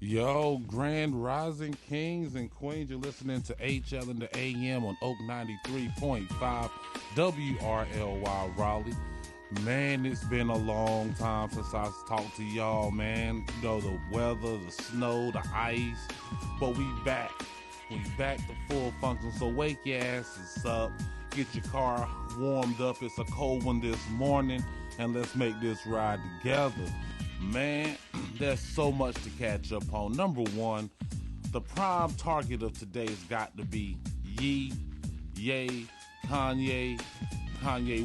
Yo, Grand Rising Kings and Queens, you're listening to HL in the AM on Oak 93.5 WRLY Raleigh. Man, it's been a long time since I talked to y'all, man. You know, the weather, the snow, the ice, but we back. We back to full function, so wake your asses up. Get your car warmed up. It's a cold one this morning, and let's make this ride together. Man, there's so much to catch up on. Number one, the prime target of today's got to be Ye, Kanye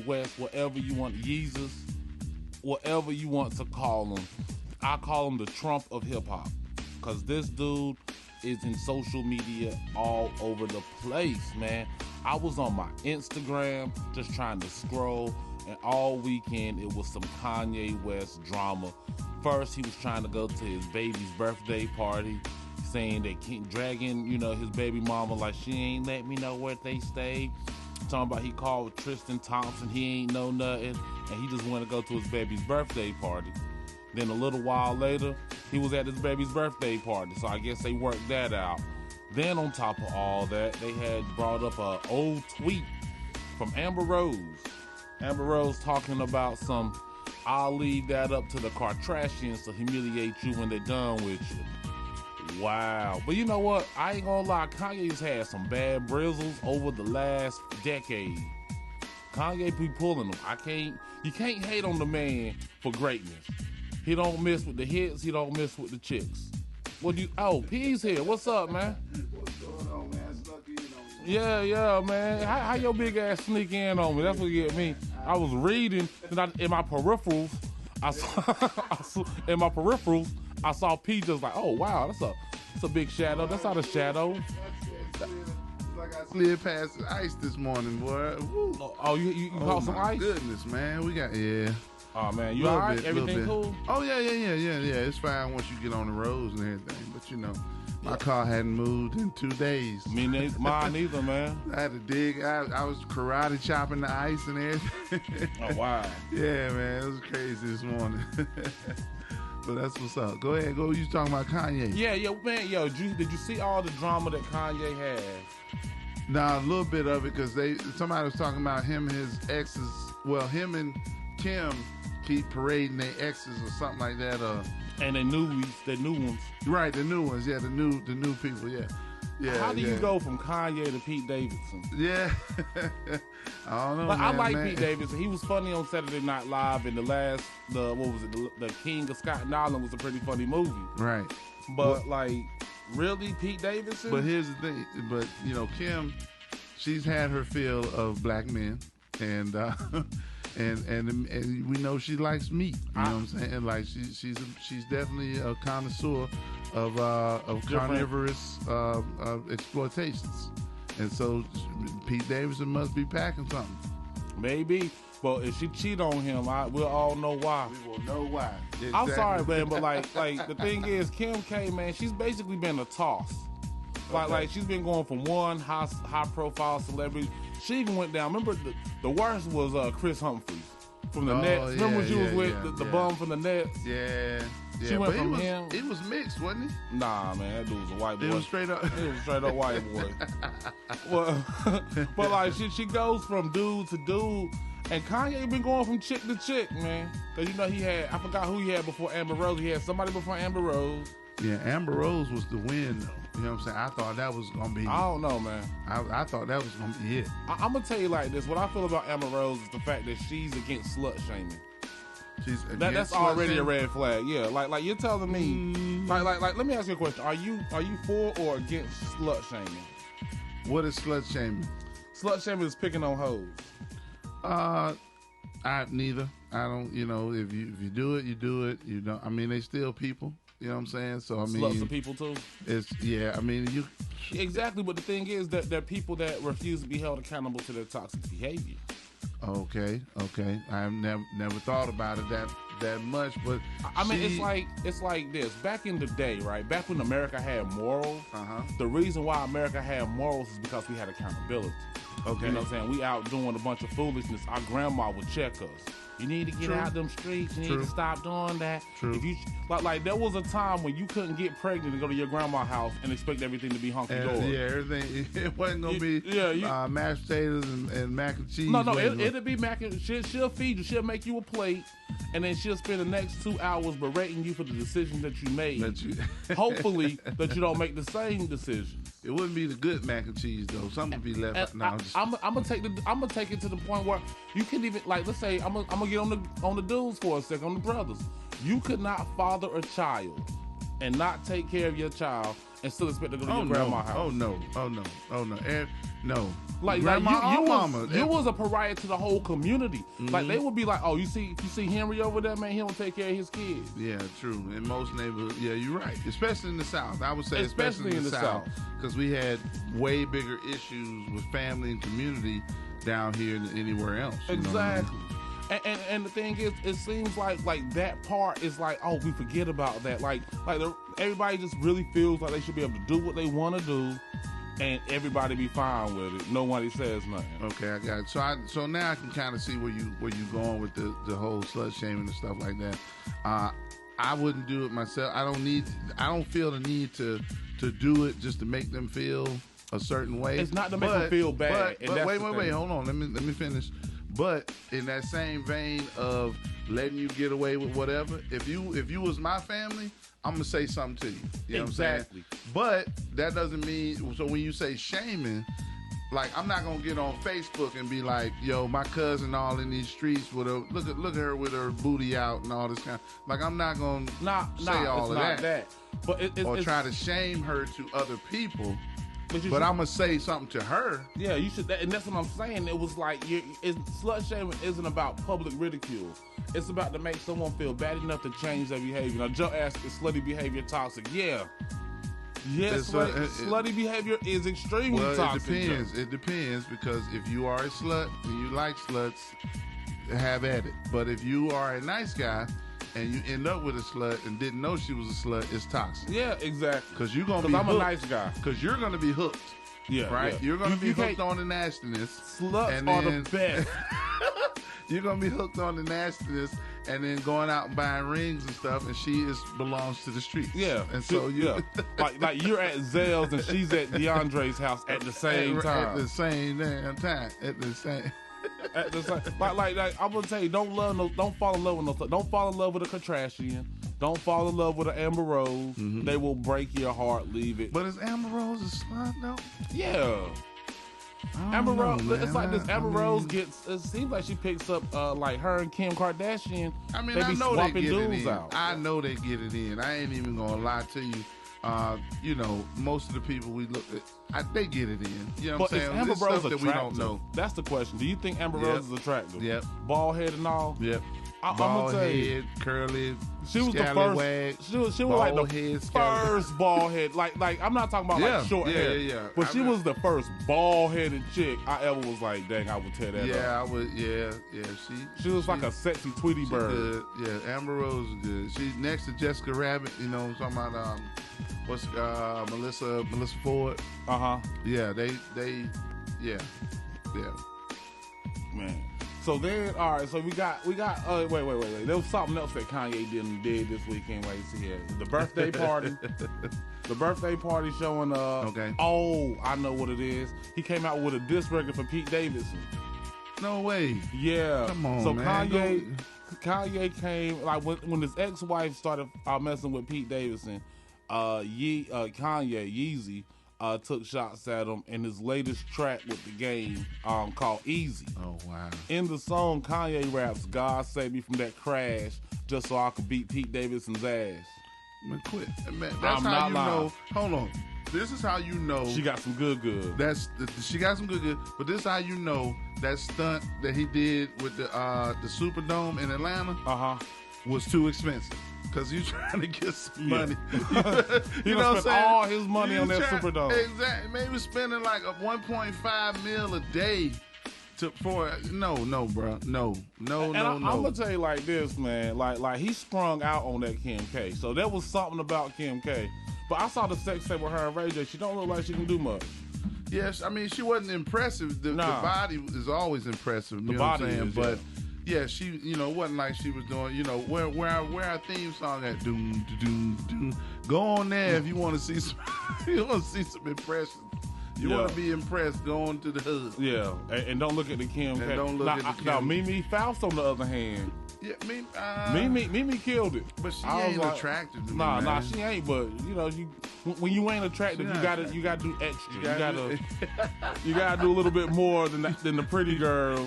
West, whatever you want, Yeezus, whatever you want to call him. I call him the Trump of hip-hop, because this dude is in social media all over the place, man. I was on my Instagram just trying to scroll, and all weekend it was some Kanye West drama. First, he was trying to go to his baby's birthday party, saying they keep dragging, his baby mama like she ain't let me know where they stayed. Talking about he called Tristan Thompson, he ain't know nothing, and he just wanted to go to his baby's birthday party. Then a little while later, he was at his baby's birthday party, so I guess they worked that out. Then on top of all that, they had brought up an old tweet from Amber Rose. Amber Rose talking about some, I'll leave that up to the Kardashians to humiliate you when they're done with you. Wow. But you know what? I ain't gonna lie, Kanye's had some bad brizzles over the last decade. Kanye be pulling them. You can't hate on the man for greatness. He don't miss with the hits, he don't miss with the chicks. P's here. What's up, man? What's going on, man? Snuck in on you. Yeah, man. How your big ass sneak in on me? That's what get me. I was reading, and in my peripherals, I saw P just like, oh wow, that's a big shadow. That's not a shadow. It's like I slid past the ice this morning, boy. Woo. Oh, you caught some ice? Goodness, man. Oh man, you all right? Everything cool? Oh yeah. It's fine once you get on the roads and everything. But my car hadn't moved in 2 days. Mine neither, man. I had to dig. I was karate chopping the ice and everything. Oh wow. Yeah, man, it was crazy this morning. But that's what's up. Go ahead, go. You talking about Kanye? Yeah, man. Did you see all the drama that Kanye had? Nah, a little bit of it because somebody was talking about him and his exes. Well, him and Kim keep parading their exes or something like that. And the new ones. Right, the new ones. Yeah, the new people. Yeah. How do you go from Kanye to Pete Davidson? Yeah. I don't know. I like Pete Davidson. He was funny on Saturday Night Live, and the King of Scotland Island was a pretty funny movie. Right. But really, Pete Davidson? But here's the thing. But Kim, she's had her fill of black men, and and we know she likes meat. You know what I'm saying? Like she's definitely a connoisseur of carnivorous exploitations, and so Pete Davidson must be packing something. Maybe, but if she cheat on him, we'll all know why. We will know why. Exactly. I'm sorry, man, but like the thing is, Kim K, man, she's basically been a toss. Like she's been going from one high profile celebrity. She even went down. Remember the worst was Chris Humphries from the Nets. Remember when she was with the bum from the Nets? Yeah. She went from him. It was mixed, wasn't it? Nah, man, that dude was a white boy. It was straight up. It was a straight up white boy. But like she goes from dude to dude, and Kanye been going from chick to chick, man. Cause I forgot who he had before Amber Rose. He had somebody before Amber Rose. Yeah, Amber Rose was the win, though. You know what I'm saying? I thought that was going to be... I don't know, man. I thought that was going to be it. I'm going to tell you like this. What I feel about Amber Rose is the fact that she's against slut-shaming. That's already a red flag. Yeah, like you're telling me... Like, let me ask you a question. Are you for or against slut-shaming? What is slut-shaming? Slut-shaming is picking on hoes. Neither. I don't, if you do it, you do it. You don't. I mean, they still people. You know what I'm saying? So sluts are people too. You exactly. But the thing is that there are people that refuse to be held accountable to their toxic behavior. Okay. I've never thought about it that much, but I mean, it's like this. Back in the day, right? Back when America had morals, the reason why America had morals is because we had accountability. Okay. You know what I'm saying? We out doing a bunch of foolishness. Our grandma would check us. You need to get out them streets. You need to stop doing that. True. If you like there was a time when you couldn't get pregnant and go to your grandma's house and expect everything to be hunky-dory. Yeah, everything. It wasn't gonna be mashed potatoes and mac and cheese. No, it'll be mac and she'll feed you. She'll make you a plate, and then she'll spend the next 2 hours berating you for the decision that you made. Hopefully that you don't make the same decision. It wouldn't be the good mac and cheese though. Something would be left. I'm gonna take it to the point where you can even let's say I'm gonna get on the dudes for a second, on the brothers. You could not father a child and not take care of your child and still expect to go to your grandma's house. Oh no. No. Like you was a pariah to the whole community. Mm-hmm. Like they would be like, oh, you see Henry over there, man, he don't take care of his kids. Yeah, true. In most neighborhoods, yeah, you're right. Especially in the South. I would say especially in the South. Because we had way bigger issues with family and community down here than anywhere else. Exactly. And the thing is, it seems like that part is like, oh, we forget about that. Everybody just really feels like they should be able to do what they want to do, and everybody be fine with it. Nobody says nothing. Okay, I got it. So now I can kind of see where you going with the whole slut shaming and stuff like that. I wouldn't do it myself. I don't feel the need to do it just to make them feel a certain way. It's not to make them feel bad. But wait, hold on. Let me finish. But in that same vein of letting you get away with whatever, if you was my family, I'm gonna say something to you. You know what I'm saying? But that doesn't mean. So when you say shaming, like I'm not gonna get on Facebook and be like, "Yo, my cousin all in these streets with her look at her with her booty out and all this kind." Like I'm not gonna say all of that. But or try to shame her to other people. But I'm gonna say something to her. Yeah, you should, and that's what I'm saying. It was like slut shaming isn't about public ridicule. It's about to make someone feel bad enough to change their behavior. Now, Joe asked, "Is slutty behavior toxic?" Yeah. Yes, slutty behavior is extremely toxic. It depends because if you are a slut and you like sluts, have at it. But if you are a nice guy and you end up with a slut and didn't know she was a slut, it's toxic. Yeah, exactly. Because you're gonna be hooked. I'm a nice guy. Because you're gonna be hooked. Yeah, right. Yeah. You're gonna be hooked on the nastiness. Sluts are the best. You're gonna be hooked on the nastiness, and then going out and buying rings and stuff, and she belongs to the streets. Yeah, and so like you're at Zell's and she's at DeAndre's house at the same time. At the same damn time. At the same. Like I'm gonna tell you, don't fall in love with no. Don't fall in love with a Kardashian. Don't fall in love with an Amber Rose. Mm-hmm. They will break your heart. Leave it. But is Amber Rose a slut though? Yeah. Amber Rose, it's like this. Amber Rose gets. It seems like she picks up like her and Kim Kardashian. I mean, I know they get it in. I know they get it in. I ain't even gonna lie to you. Most of the people we look at, they get it in. You know what I'm saying? Amber Rose attractive? That we don't know. That's the question. Do you think Amber Rose is attractive? Yep. Bald head and all? Yep. Bald head, curly, she was the first. She was like the first bald head. Like I'm not talking about like short hair. Yeah. But she was the first bald headed chick I ever was like, dang, I would tear that up. Yeah, I would. Yeah. She was like a sexy Tweety bird. Good. Yeah, Amber Rose is good. She's next to Jessica Rabbit. You know, what I'm talking about Melissa Ford. Yeah, they. Yeah. Man. So then, all right. So we got. Wait. There was something else that Kanye did this weekend. Wait, see here. The birthday party. The birthday party showing. Okay. Oh, I know what it is. He came out with a diss record for Pete Davidson. No way. Yeah. Come on, so man. Kanye came like when his ex-wife started messing with Pete Davidson. Kanye Yeezy. Took shots at him in his latest track with the game called Easy. Oh, wow. In the song, Kanye raps, "God save me from that crash just so I could beat Pete Davidson's ass." Man, quit. Man, that's how you know. Hold on. This is how you know. She got some good. She got some good. But this is how you know that stunt that he did with the Superdome in Atlanta was too expensive. Because he's trying to get some money. He know what I'm saying? All his money on that Superdome. Exactly. Maybe spending like a $1.5 million a day no, bro. No. I'm gonna tell you like this, man. Like he sprung out on that Kim K. So there was something about Kim K. But I saw the sex tape with her and Ray J. She don't look like she can do much. Yes, I mean she wasn't impressive. The body is always impressive. You know what I'm saying? Yeah, she, you know, wasn't like she was doing, you know, where our theme song at, doom, doom, doom. Go on there if you want to see some, impressions. You want to be impressed, go on to the hood. Yeah, and don't look at the Kim. And don't look at the Kim. Now, Mimi Faust, on the other hand. Yeah, Mimi killed it. But she ain't attractive to me, man. Nah, she ain't. But you know, when you ain't attractive, you gotta do extra. You gotta do a little bit more than the pretty girl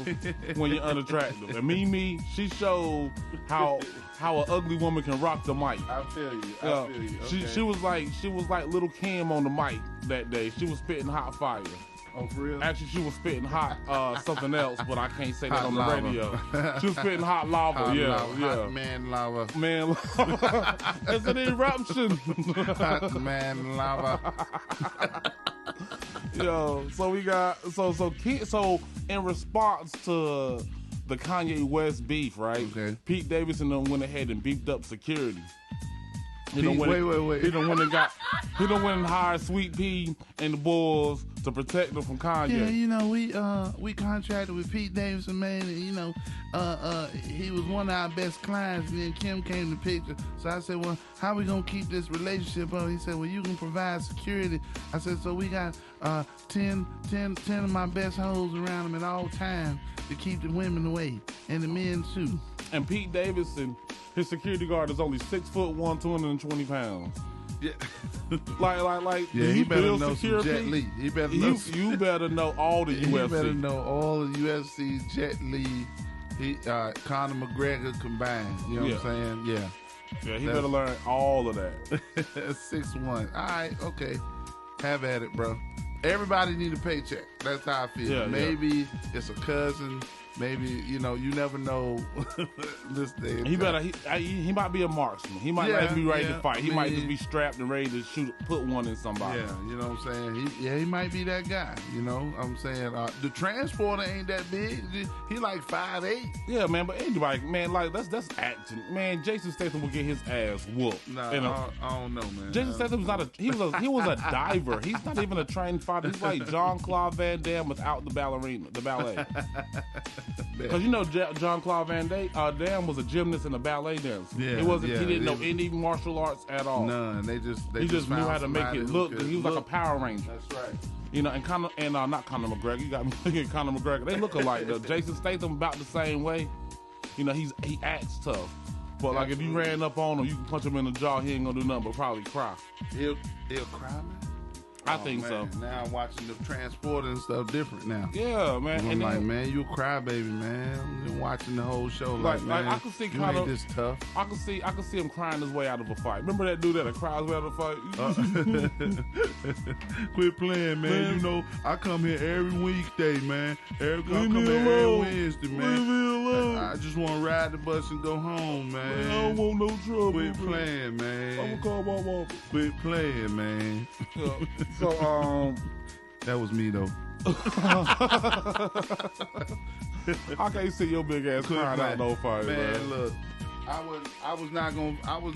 when you're unattractive. And Mimi, she showed how an ugly woman can rock the mic. I feel you. Okay. She was like little Kim on the mic that day. She was spitting hot fire. Oh, for real? Actually, she was spitting hot something else, but I can't say that on the lava. radio. She was spitting hot lava. Hot man lava. Man lava. It's an eruption. Hot man lava. Yo, so we got so in response to the Kanye West beef, right? Okay. Pete Davidson done went ahead and beefed up security. Wait. He done went and hired Sweet Pea and the Bulls to protect them from Kanye. Yeah, you know, we contracted with Pete Davidson, man, and you know, he was one of our best clients, and then Kim came to the picture. So I said, well, how we gonna keep this relationship up? He said, well, you can provide security. I said, so we got 10 of my best hoes around him at all times to keep the women away, and the men too. And Pete Davidson, his security guard is only 6'1", 220 pounds. Yeah. like. Yeah, he better know some Jet Li. He better know. You better know all the UFC. He better know all the UFC, Jet Li, Conor McGregor combined. You know what I'm saying? Yeah. Yeah, he better learn all of that. 6'1". All right, okay. Have at it, bro. Everybody need a paycheck. That's how I feel. Yeah, maybe it's a cousin. Maybe, you know, you never know this day. He might be a marksman. He might not be ready to fight. He might just be strapped and ready to put one in somebody. Yeah, you know what I'm saying? He might be that guy, you know what I'm saying? The transporter ain't that big. He like 5'8". Yeah, man, but anybody, man, like, that's acting. Man, Jason Statham will get his ass whooped. Nah, I don't know, man. Jason Statham was he was a diver. He's not even a trained fighter. He's like Jean-Claude Van Damme without the ballet. Because you know Jean-Claude Van Damme was a gymnast and a ballet dancer. Yeah, he didn't know any martial arts at all. None. He just knew how to make it look. He was like a Power Ranger. That's right. You know, and not Conor McGregor. You got me thinking Conor McGregor. They look alike though. Jason Statham about the same way. You know, he acts tough. But like if you ran up on him, you can punch him in the jaw. He ain't gonna do nothing but probably cry. He'll cry, man. I think so. Now I'm watching the transporter and stuff different now. Yeah, man. And I'm like, man, you a crybaby, man. I'm just watching the whole show. Like man, I can see you ain't this tough. I can see him crying his way out of a fight. Remember that dude that cried his way out of a fight? Quit playing, man. You know, I come here every weekday, man. I come here every Wednesday, man. Leave me alone. I just want to ride the bus and go home, man. I don't want no trouble. Quit playing, man. I'm gonna call my mom. Quit playing, man. So, that was me though. I can't see your big ass crying out no fight, man. Look, I was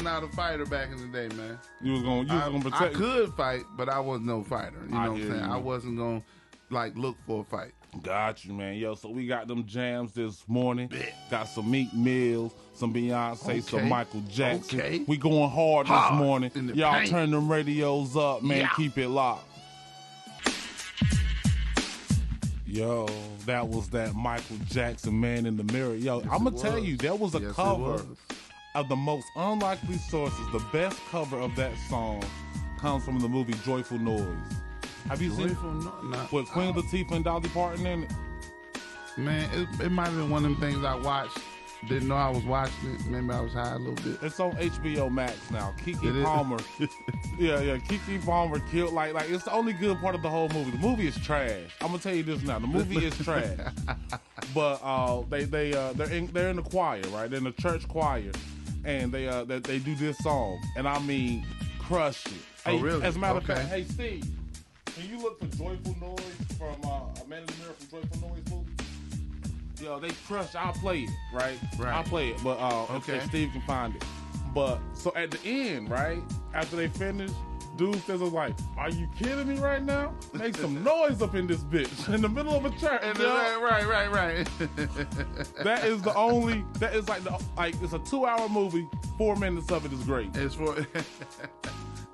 not a fighter back in the day, man. You was gonna protect. I could fight, but I was no fighter. You know what I'm saying? I wasn't gonna like look for a fight. Got you, man. Yo, so we got them jams this morning. Got some Meek Mills, some Beyonce, some Michael Jackson. Okay. We going hard this morning. Y'all paint. turn them radios up, man. Yeah. Keep it locked. Yo, that was that Michael Jackson, Man in the Mirror. Yo, Yes, I'm going to tell you, there was a cover was. of the most unlikely sources. The best cover of that song comes from the movie Joyful Noise. Have you seen it? With Queen Latifah and Dolly Parton in it? Man, it might have been one of them things I watched. Didn't know I was watching it. Maybe I was high a little bit. It's on HBO Max now. Keke Palmer. yeah. Keke Palmer killed like it's the only good part of the whole movie. The movie is trash. I'm gonna tell you this now. The movie is trash. But they're in the choir, right? They're in the church choir, and they do this song, and I mean, crush it. Oh, really? As a matter of fact, hey Steve, can you look for Joyful Noise from Man in the Mirror from Joyful Noise movie? Yo, they crushed. I'll play it, right? I'll play it, but if Steve can find it. But so at the end, right after they finish, Dude says, like, are you kidding me right now? Make some noise up in this bitch in the middle of a church. Right. That is it's a 2-hour movie. 4 minutes of it is great. It's for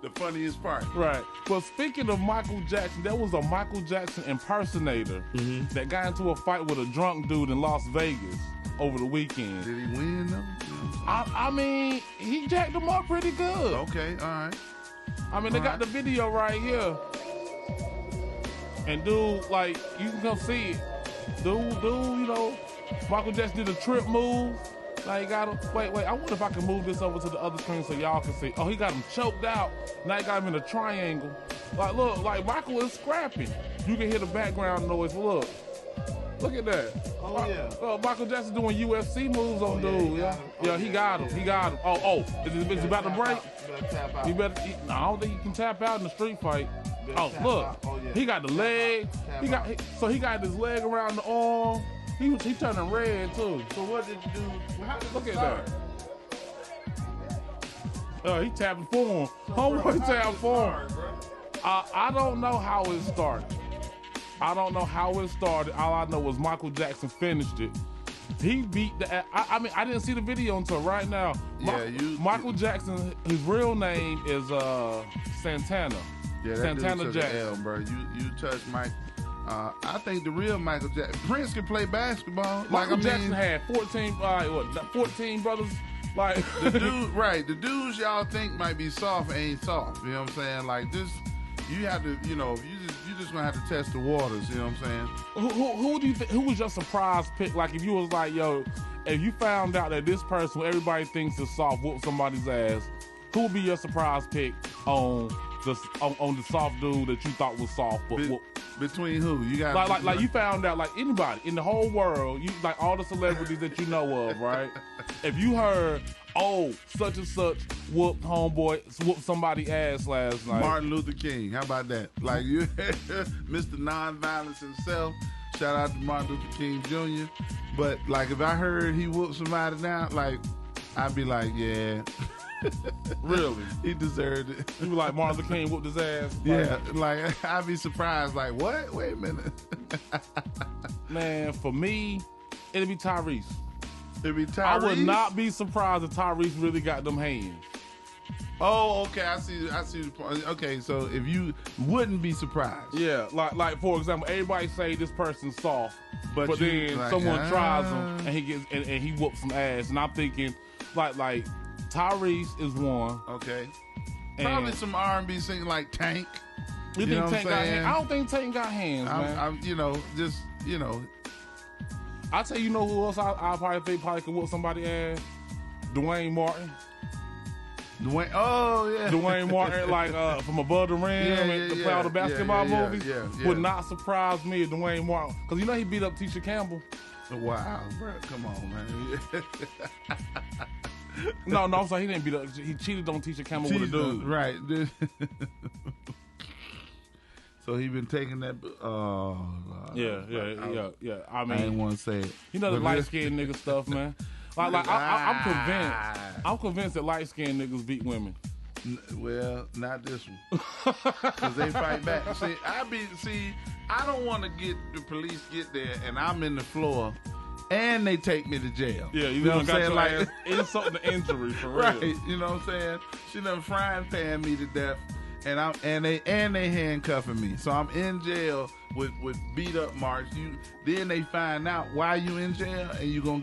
the funniest part. Right. But speaking of Michael Jackson, there was a Michael Jackson impersonator that got into a fight with a drunk dude in Las Vegas over the weekend. Did he win though? I mean, he jacked him up pretty good. Okay, all right. I mean, they got the video right here. And dude, like, you can come see it. Dude, you know, Michael Jackson did a trip move. Now he got him. Wait. I wonder if I can move this over to the other screen so y'all can see. Oh, he got him choked out. Now he got him in a triangle. Like, look, like Michael is scrapping. You can hear the background noise. Look at that. Oh yeah. Oh, Michael Jackson doing UFC moves on dude. Yeah, he got him. He got him. Oh, is about to break? Tap out. I don't think you can tap out in a street fight. Oh, look. He got the leg. He got his leg around the arm. He turning red too. So what did you do? How did Look at that. He tapping for him. Homeboy tapping for him. I don't know how it started. All I know was Michael Jackson finished it. He beat the. I mean, I didn't see the video until right now. Michael Jackson. His real name is Santana. Yeah, Santana Jackson. L, bro. You touched Mike. I think the real Michael Jackson. Prince can play basketball. Michael Jackson had 14 brothers. Like the dudes y'all think might be soft ain't soft. You know what I'm saying? Like this, you have to, you just gonna have to test the waters. You know what I'm saying? Who do you think? Who was your surprise pick? Like if you was like, yo, if you found out that this person, who everybody thinks is soft, whoop somebody's ass, who would be your surprise pick on the soft dude that you thought was soft? Between who? You got like you found out, like anybody in the whole world, you like all the celebrities that you know of, right? If you heard, oh, such and such whooped somebody ass last night. Martin Luther King, how about that? Like you, Mr. Nonviolence himself. Shout out to Martin Luther King Jr. But like if I heard he whooped somebody down, like I'd be like, yeah. Really? He deserved it. You were like Martin Luther King whooped his ass? Yeah, like I'd be surprised. Like, what? Wait a minute. Man, for me, it'd be Tyrese. It'd be Tyrese? I would not be surprised if Tyrese really got them hands. Oh, okay. I see the point. Okay, so if you wouldn't be surprised. Yeah, like for example, everybody say this person's soft, but then like, someone tries him and he gets and he whoops some ass, and I'm thinking like Tyrese is one. Okay. Probably some R&B singing like Tank. You think Tank got hands? I don't think Tank got hands, man. I'll tell you know who else I probably think could whoop somebody ass? Dwayne Martin. Dwayne Martin, like from Above the Rim to play all the basketball movies. Would not surprise me if Dwayne Martin, because you know he beat up Tisha Campbell. Wow, bro, come on, man. No, I'm sorry, he didn't beat up. He cheated on Tisha Campbell with a dude. Right. So he been taking that. Yeah. I mean, I didn't want to say it. You know the light skinned nigga stuff, man. I'm convinced that light skinned niggas beat women. Well, not this one, because they fight back. I don't want to get the police get there, and I'm in the floor. And they take me to jail. Yeah, you know what I'm saying? Like insult to injury for real. Right, you know what I'm saying? She done frying pan me to death, and they handcuffing me. So I'm in jail with beat up marks. Then they find out why you in jail, and you gonna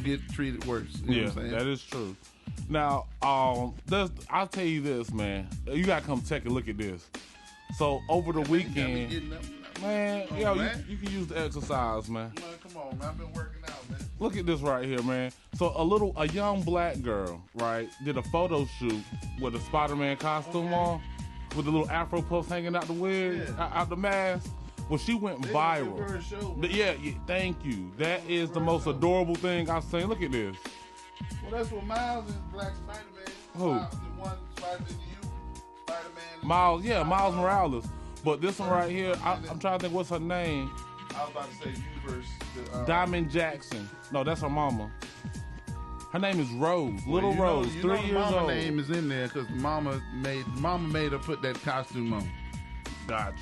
get treated worse. You know what I'm saying? That is true. Now, I'll tell you this, man. You gotta come take a look at this. So over the weekend. Man, you can use the exercise, man. Come on, man. I've been working out, man. Look at this right here, man. So a young black girl, right, did a photo shoot with a Spider-Man costume on, with the little Afro puffs hanging out the wig, out the mask. Well, she went viral. Yeah, thank you. That is the most adorable thing I've seen. Look at this. Well, that's what Miles is, Black Spider-Man. Who? The one Spider-Man, Spider-Man. Miles Morales. But this one right here, I'm trying to think what's her name. I was about to say Universe. Diamond Jackson. No, that's her mama. Her name is Rose, Little Well, Rose, you 3 know the years mama old. name is in there because mama made her put that costume on. Gotcha.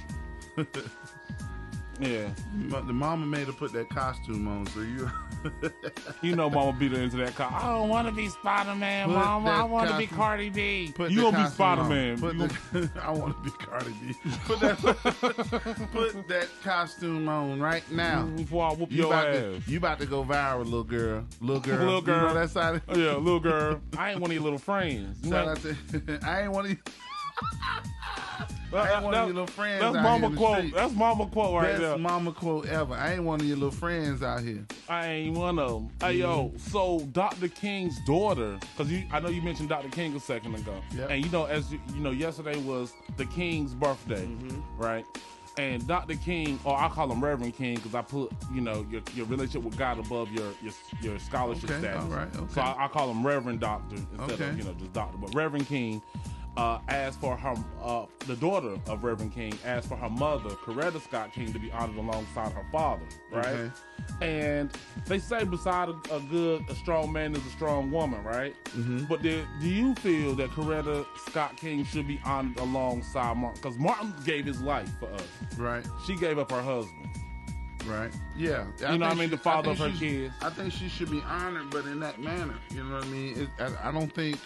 Yeah. The mama made her put that costume on, so you... You know mama beat her into that car. I don't want to be Spider-Man, Put mama. that I want to be costume- Cardi B. Put You the gonna be costume Spider-Man. on. I want to be Cardi B. Put that costume on right now. Before I whoop You your about ass. you about to go viral, little girl. Little girl. Little girl. You know that side? Oh, yeah, little girl. I ain't one of your little friends. You Shout know? out to, I ain't one of you. I ain't one of your little friends That's out mama here in the quote. street. That's mama quote right Best there. mama quote ever. I ain't one of your little friends out here. I ain't one of them. Hey, yo, so Dr. King's daughter, because I know you mentioned Dr. King a second ago. Yep. And as you know, yesterday was the King's birthday, right? And Dr. King, or I call him Reverend King, because I put, your relationship with God above your scholarship Okay, status. all right, okay. So I call him Reverend Doctor instead Okay. of, just Doctor. But Reverend King asked for her, the daughter of Reverend King, asked for her mother, Coretta Scott King, to be honored alongside her father, right? Okay. And they say beside a strong man is a strong woman, right? Mm-hmm. But do you feel that Coretta Scott King should be honored alongside Martin? Because Martin gave his life for us. Right. She gave up her husband. Right. Yeah. You know what I mean? The father of her kids. I think she should be honored, but in that manner. You know what I mean? I don't think.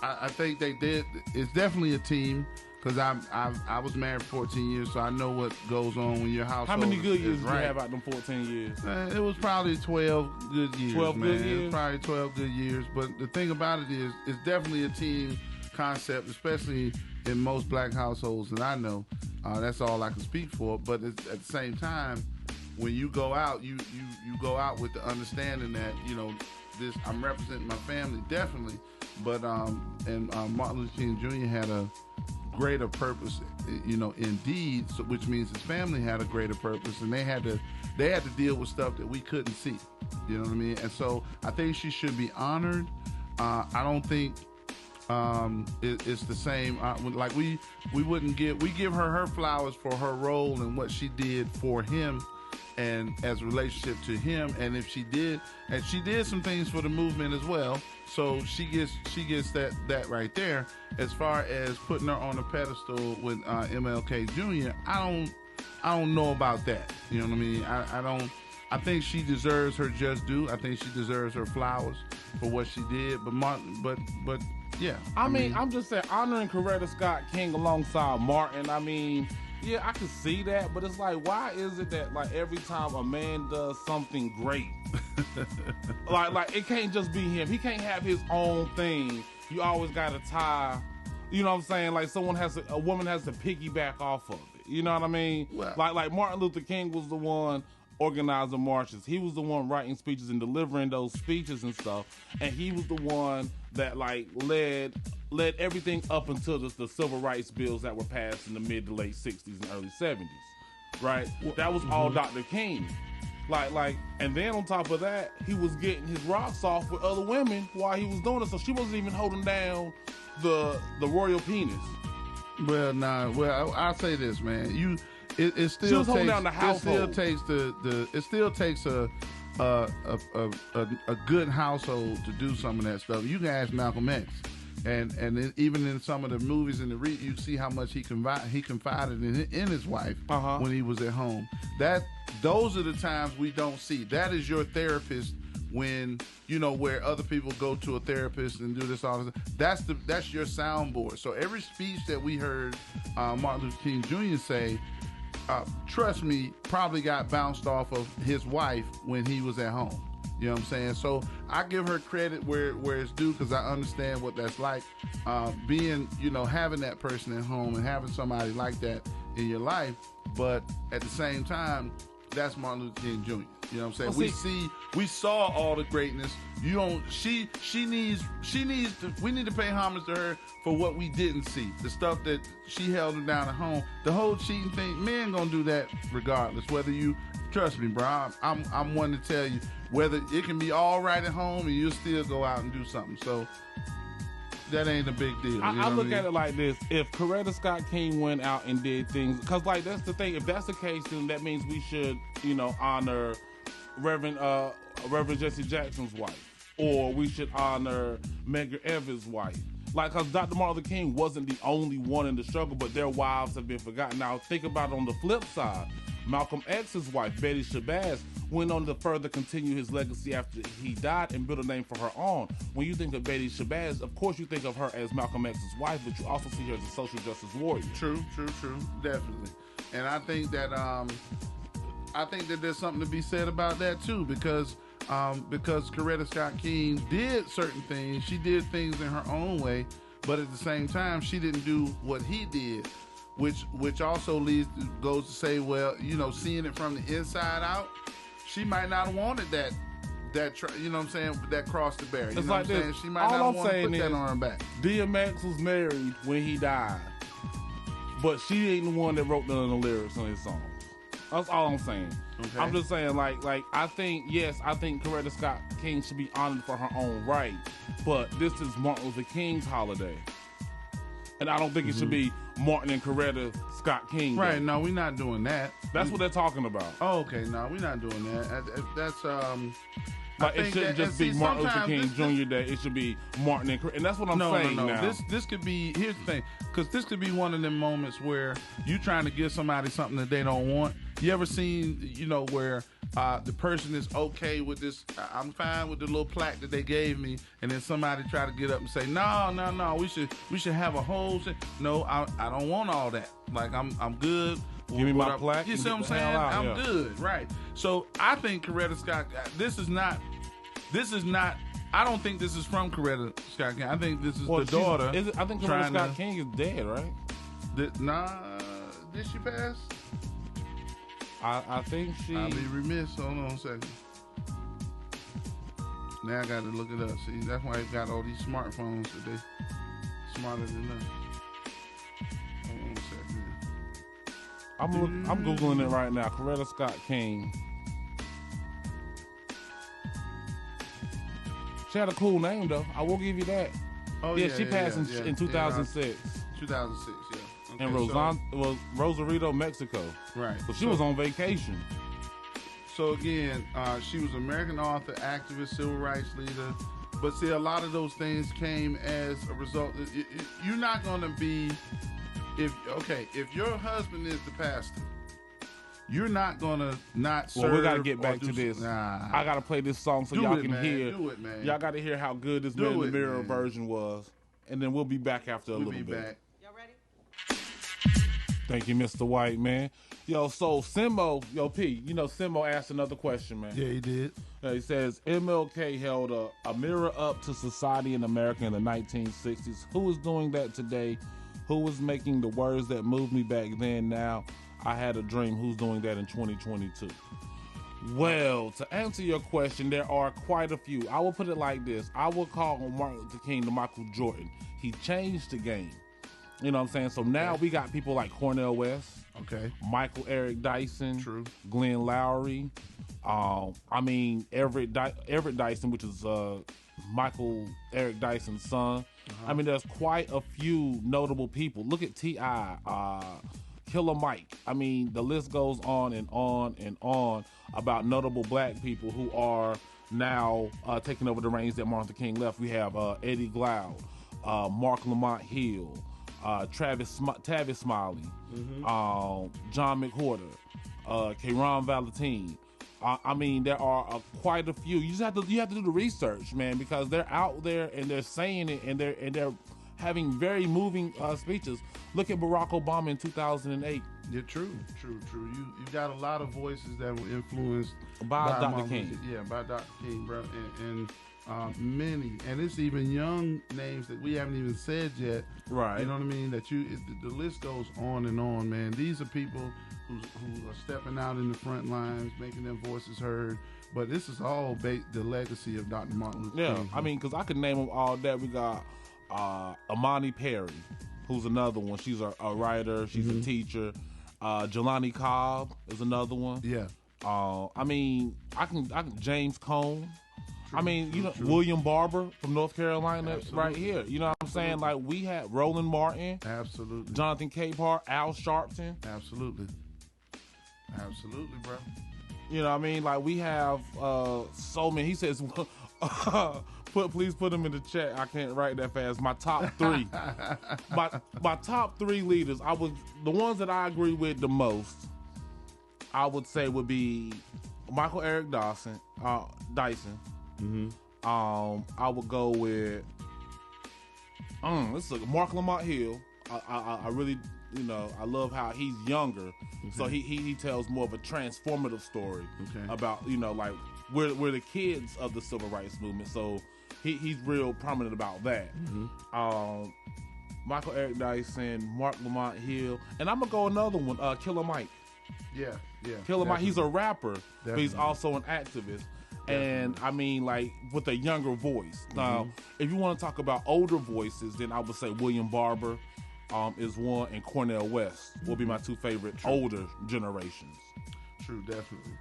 I think they did. It's definitely a team because I was married for 14 years, so I know what goes on when your household. How many good years did right. you have out them 14 years? It was probably 12 good years. 12 man. good It years? was probably 12 good years. But the thing about it is, it's definitely a team concept, especially in most black households that I know. That's all I can speak for. But at the same time, when you go out, you go out with the understanding that this I'm representing my family definitely. But Martin Luther King Jr. had a greater purpose, indeed, so, which means his family had a greater purpose, and they had to deal with stuff that we couldn't see. You know what I mean? And so I think she should be honored. I don't think it's the same. Like we give her flowers for her role and what she did for him, and as a relationship to him. And if she did some things for the movement as well. So she gets that right there. As far as putting her on a pedestal with MLK Jr., I don't know about that. You know what I mean? I don't. I think she deserves her just due. I think she deserves her flowers for what she did. But yeah. I mean, I'm just saying, honoring Coretta Scott King alongside Martin. I mean, yeah, I can see that, but it's like, why is it that like every time a man does something great, like it can't just be him. He can't have his own thing. You always got to tie. You know what I'm saying? Like a woman has to piggyback off of it. You know what I mean? Well, like Martin Luther King was the one organizing marches. He was the one writing speeches and delivering those speeches and stuff. And he was the one that like led everything up until the civil rights bills that were passed in the mid to late 60s and early 70s. Right? That was all Dr. King. Like, and then on top of that, he was getting his rocks off with other women while he was doing it. So she wasn't even holding down the royal penis. Well, nah. Well, I'll say this, man. It still She was holding takes, down the household. It still takes a good household to do some of that stuff. You can ask Malcolm X, and even in some of the movies in the you see how much he confided in his wife when he was at home. Those are the times we don't see. That is your therapist. When where other people go to a therapist and do this all this, that's your soundboard. So every speech that we heard Martin Luther King Jr. say, trust me, probably got bounced off of his wife when he was at home. You know what I'm saying? So I give her credit where it's due because I understand what that's like. Being, having that person at home and having somebody like that in your life. But at the same time, that's Martin Luther King Jr. You know what I'm saying? We saw all the greatness. We need to pay homage to her for what we didn't see. The stuff that she held him down at home. The whole cheating thing, men gonna do that regardless. Whether you trust me, bro. I'm one to tell you whether it can be all right at home and you'll still go out and do something. So that ain't a big deal. I look at it like this. If Coretta Scott King went out and did things, because like that's the thing. If that's the case, then that means we should, honor Reverend Reverend Jesse Jackson's wife, or we should honor Medgar Evers' wife. Like, because Dr. Martin Luther King wasn't the only one in the struggle, but their wives have been forgotten. Now, think about it on the flip side. Malcolm X's wife, Betty Shabazz, went on to further continue his legacy after he died and built a name for her own. When you think of Betty Shabazz, of course you think of her as Malcolm X's wife, but you also see her as a social justice warrior. True, definitely. And I think that there's something to be said about that too, because Coretta Scott King did certain things. She did things in her own way, but at the same time, she didn't do what he did, which also goes to say, well, you know, seeing it from the inside out, she might not have wanted that you know what I'm saying, that cross to bear. You it's know like what I'm saying? She might not want to put that on her back. DMX was married when he died, but she ain't the one that wrote none of the lyrics on his songs. That's all I'm saying. Okay. I'm just saying, like I think Coretta Scott King should be honored for her own right, but this is Martin Luther King's holiday, and I don't think it should be Martin and Coretta Scott King Day. Right? No, we're not doing that. That's what they're talking about. Oh, okay. No, we're not doing that. That's Like, it shouldn't just be Martin Luther King Jr. Day. It should be Martin and Coretta, and that's what I'm saying. No. Now. This could be. Here's the thing, because this could be one of them moments where you trying to give somebody something that they don't want. You ever seen, you know, where the person is okay with this? I'm fine with the little plaque that they gave me, and then somebody try to get up and say, no, we should have a whole. No, I don't want all that. Like, I'm good. Give me my plaque. You see what I'm saying? I'm good, right? So I think Coretta Scott. This is not. I don't think this is from Coretta Scott King. I think this is the daughter. I think Coretta Scott King is dead, right? Did she pass? I think she. I'll be remiss. Hold on a second. Now I got to look it up. See, that's why they got all these smartphones today. Smarter than us. Hold on a second. I'm googling it right now. Coretta Scott King. She had a cool name though. I will give you that. Oh yeah, she passed in 2006. 2006, yeah. Okay, in Rosarito, Mexico. Right. So she was on vacation. So again, she was an American author, activist, civil rights leader. But see, a lot of those things came as a result. You're not going to be, if your husband is the pastor, you're not going to not serve. Well, we got to get back to this. I got to play this song so y'all can hear. Do it, man. Y'all got to hear how good this Man in the Mirror version was. And then we'll be back after a little bit. Back. Y'all ready? Thank you, Mr. White, man. Yo, so Simo, P, you know, Simo asked another question, man. Yeah, he did. He says, MLK held a mirror up to society in America in the 1960s. Who is doing that today? Who was making the words that moved me back then? Now, I had a dream. Who's doing that in 2022? Well, to answer your question, there are quite a few. I will put it like this. I will call Martin Luther King the Michael Jordan. He changed the game. You know what I'm saying? So now we got people like Cornel West. Okay. Michael Eric Dyson. True. Glenn Lowry. Everett Dyson, which is Michael Eric Dyson's son. Uh-huh. I mean, there's quite a few notable people. Look at T.I., Killer Mike. I mean, the list goes on and on and on about notable black people who are now taking over the reins that Martin Luther King left. We have Eddie Glaude, Mark Lamont Hill, Tavis Smiley, John McWhorter, Kayron Valentine. I mean, there are quite a few. You have to do the research, man, because they're out there and they're saying it and they're having very moving speeches. Look at Barack Obama in 2008. Yeah, true. You got a lot of voices that were influenced by Dr. King. Yeah, by Dr. King, bro, and many, and it's even young names that we haven't even said yet. Right. You know what I mean? That the list goes on and on, man. These are people who are stepping out in the front lines, making their voices heard. But this is all the legacy of Dr. Martin Luther King. Yeah, I mean, because I could name them all that. We got Amani Perry, who's another one. She's a writer. She's a teacher. Jelani Cobb is another one. Yeah. I mean, I can James Cone. True, I mean, true. William Barber from North Carolina. Absolutely. Right here. You know what I'm saying? Like, we had Roland Martin. Absolutely. Jonathan Capehart, Al Sharpton. Absolutely, bro. You know what I mean? Like, we have so many. He says, please put them in the chat. I can't write that fast. My top three. my top three leaders, the ones that I agree with the most, I would say would be Michael Eric Dyson. Mm-hmm. I would go with this is Mark Lamont Hill. I really, I love how he's younger, so he tells more of a transformative story about, like we're the kids of the civil rights movement, so he's real prominent about that. Michael Eric Dyson, Mark Lamont Hill, and I'm gonna go another one, Killer Mike. Yeah. Killer Mike. He's a rapper, but he's also an activist. And I mean, like, with a younger voice. Now, if you want to talk about older voices, then I would say William Barber is one, and Cornel West will be my two favorite older generations. True, definitely.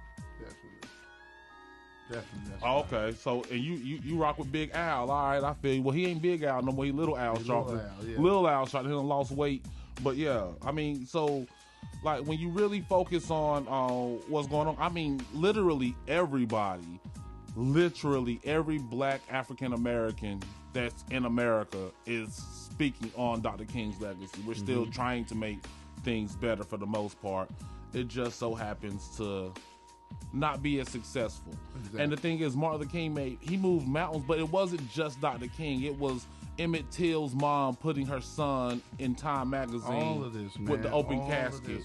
Okay, so and you rock with Big Al. All right, I feel you. Well, he ain't Big Al no more. He Little Al Sharpton. Little Al Sharpton. He done lost weight, but yeah, I mean, so. Like, when you really focus on what's going on, I mean, literally every black African American that's in America is speaking on Dr. King's legacy. We're still trying to make things better for the most part. It just so happens to not be as successful. Exactly. And the thing is, Martin Luther King he moved mountains, but it wasn't just Dr. King. It was Emmett Till's mom putting her son in Time magazine with the open casket.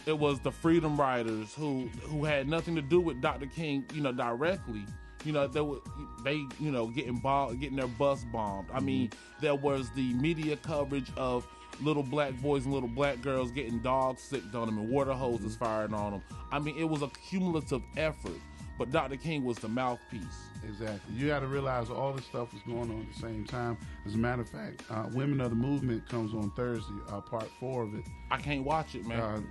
It was the Freedom Riders who had nothing to do with Dr. King, directly. They getting their bus bombed. I mean, there was the media coverage of little black boys and little black girls getting dogs sicked on them and water hoses fired on them. I mean, it was a cumulative effort, but Dr. King was the mouthpiece. Exactly. You got to realize all this stuff was going on at the same time. As a matter of fact, Women of the Movement comes on Thursday, part 4 of it. I can't watch it, man.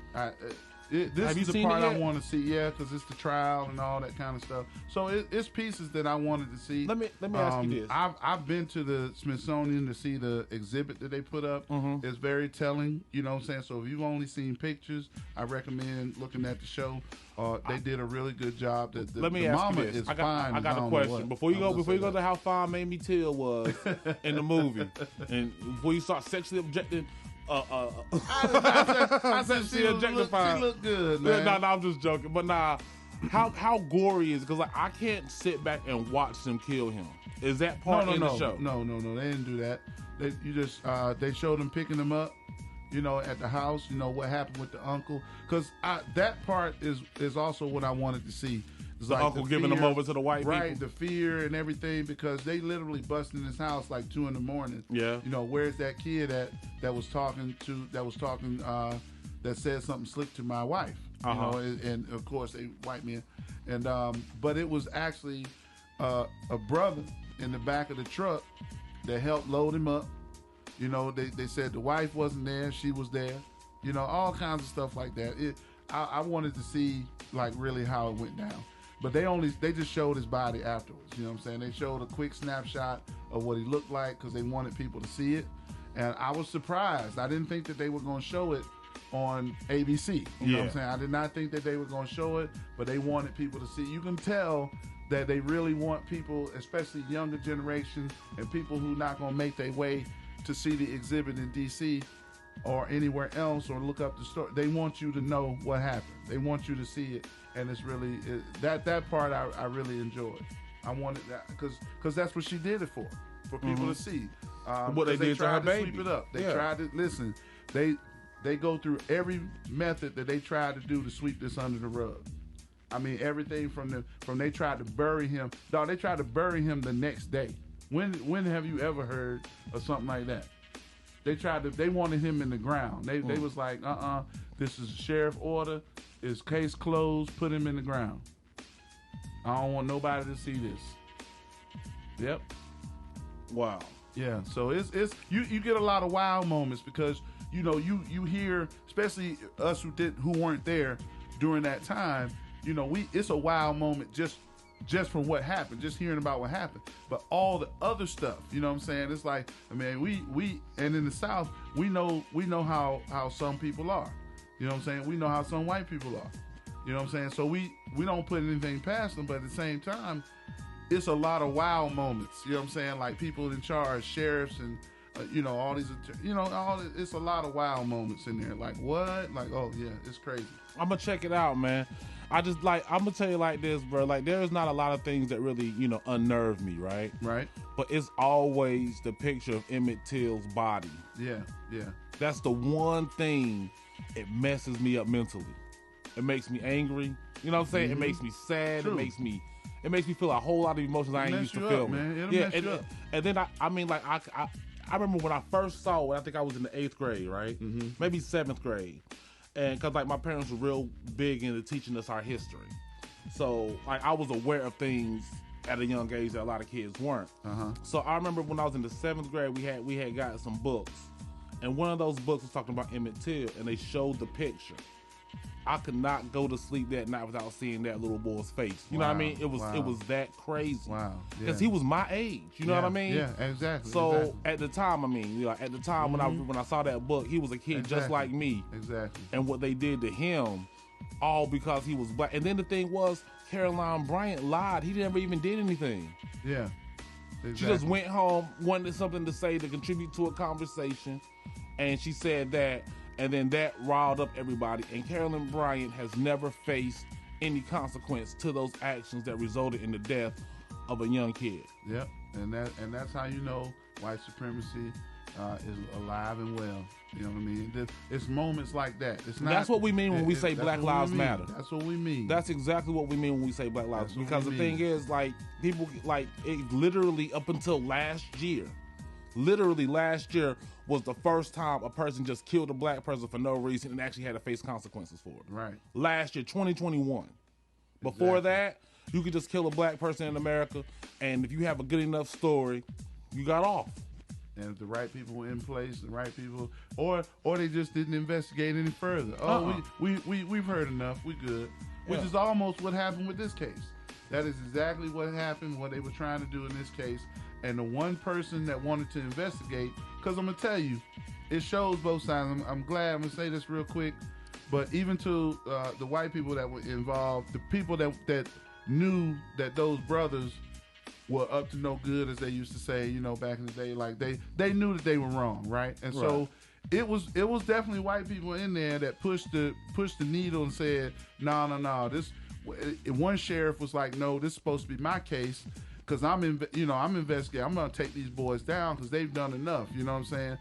This is the part I want to see, because it's the trial and all that kind of stuff. So it's pieces that I wanted to see. Let me ask you this. I've been to the Smithsonian to see the exhibit that they put up. It's very telling, you know what I'm saying? So if you've only seen pictures, I recommend looking at the show. They did a really good job. Let me ask you this. I got a question. Before you go to how fine Mamie Till was in the movie, and before you start sexually objecting, I said she looked good, man. No, I'm just joking. But how gory is it? Because I can't sit back and watch them kill him. Is that part in the show? No. They didn't do that. They showed them picking him up, at the house. What happened with the uncle? Because that part is also what I wanted to see. The uncle giving them over to the white people. Right, the fear and everything, because they literally busted in his house like 2 a.m. Yeah. Where's that kid that said something slick to my wife? And of course they white men. And but it was actually a brother in the back of the truck that helped load him up. They said the wife wasn't there, she was there. All kinds of stuff like that. I wanted to see like really how it went down. But they just showed his body afterwards. You know what I'm saying? They showed a quick snapshot of what he looked like because they wanted people to see it. And I was surprised. I didn't think that they were going to show it on ABC. You know what I'm saying? I did not think that they were going to show it, but they wanted people to see. You can tell that they really want people, especially younger generations and people who not going to make their way to see the exhibit in D.C. or anywhere else or look up the story. They want you to know what happened. They want you to see it. And it's really that part I really enjoyed. I wanted that because that's what she did it for people to see. What they did to her baby. Sweep it up. They tried to listen. They go through every method that they tried to do to sweep this under the rug. I mean, everything from they tried to bury him. Dog, they tried to bury him the next day. When have you ever heard of something like that? They wanted him in the ground. They was like, this is a sheriff order. It's case closed. Put him in the ground. I don't want nobody to see this. Yep. Wow. Yeah. So it's you get a lot of wow moments because you hear, especially us who weren't there during that time. It's a wow moment just from what happened, just hearing about what happened. But all the other stuff, you know what I'm saying? It's like, I mean, we and in the South, we know how some people are. You know what I'm saying? We know how some white people are. You know what I'm saying? So we don't put anything past them, but at the same time, it's a lot of wow moments. You know what I'm saying? Like people in charge, sheriffs, and all these. It's a lot of wow moments in there. Like what? Like oh yeah, it's crazy. I'm gonna check it out, man. I'm gonna tell you like this, bro. Like there's not a lot of things that really unnerve me, right? Right. But it's always the picture of Emmett Till's body. Yeah. That's the one thing. It messes me up mentally. It makes me angry. You know what I'm saying? It makes me sad. True. It makes me feel a whole lot of emotions I ain't used to feel. Man. It'll mess you up. And then I remember when I first saw it. I think I was in the 8th grade, right? Mm-hmm. Maybe 7th grade, and because my parents were real big into teaching us our history, so I was aware of things at a young age that a lot of kids weren't. Uh-huh. So I remember when I was in the 7th grade, we had got some books, and one of those books was talking about Emmett Till, and they showed the picture. I could not go to sleep that night without seeing that little boy's face. You know what I mean? It was that crazy. Wow. Because he was my age. You know what I mean? Yeah, exactly. So at the time, when I saw that book, he was a kid just like me. Exactly. And what they did to him, all because he was black. And then the thing was, Caroline Bryant lied. He never even did anything. Yeah. Exactly. She just went home, wanted something to say to contribute to a conversation, and she said that. And then that riled up everybody. And Carolyn Bryant has never faced any consequence to those actions that resulted in the death of a young kid. Yep, and that's how you know white supremacy is alive and well. You know what I mean? It's moments like that. That's what we mean when we say Black Lives Matter. That's what we mean. That's exactly what we mean when we say Black Lives. Because the thing is, like, people, like, it literally up until last year was the first time a person just killed a black person for no reason and actually had to face consequences for it. Right. Last year, 2021. Before that, you could just kill a black person in America, and if you have a good enough story, you got off. And if the right people were in place, the right people, or they just didn't investigate any further. Oh, we've heard enough. We good. Which is almost what happened with this case. That is exactly what happened, what they were trying to do in this case. And the one person that wanted to investigate, because I'm going to tell you, it shows both sides. I'm glad. I'm going to say this real quick. But even to the white people that were involved, the people that knew that those brothers were up to no good, as they used to say, back in the day, like they knew that they were wrong, right? And so it was definitely white people in there that pushed the needle and said, no. This one sheriff was like, no, this is supposed to be my case. Because I'm investigating. I'm going to take these boys down because they've done enough. You know what I'm saying?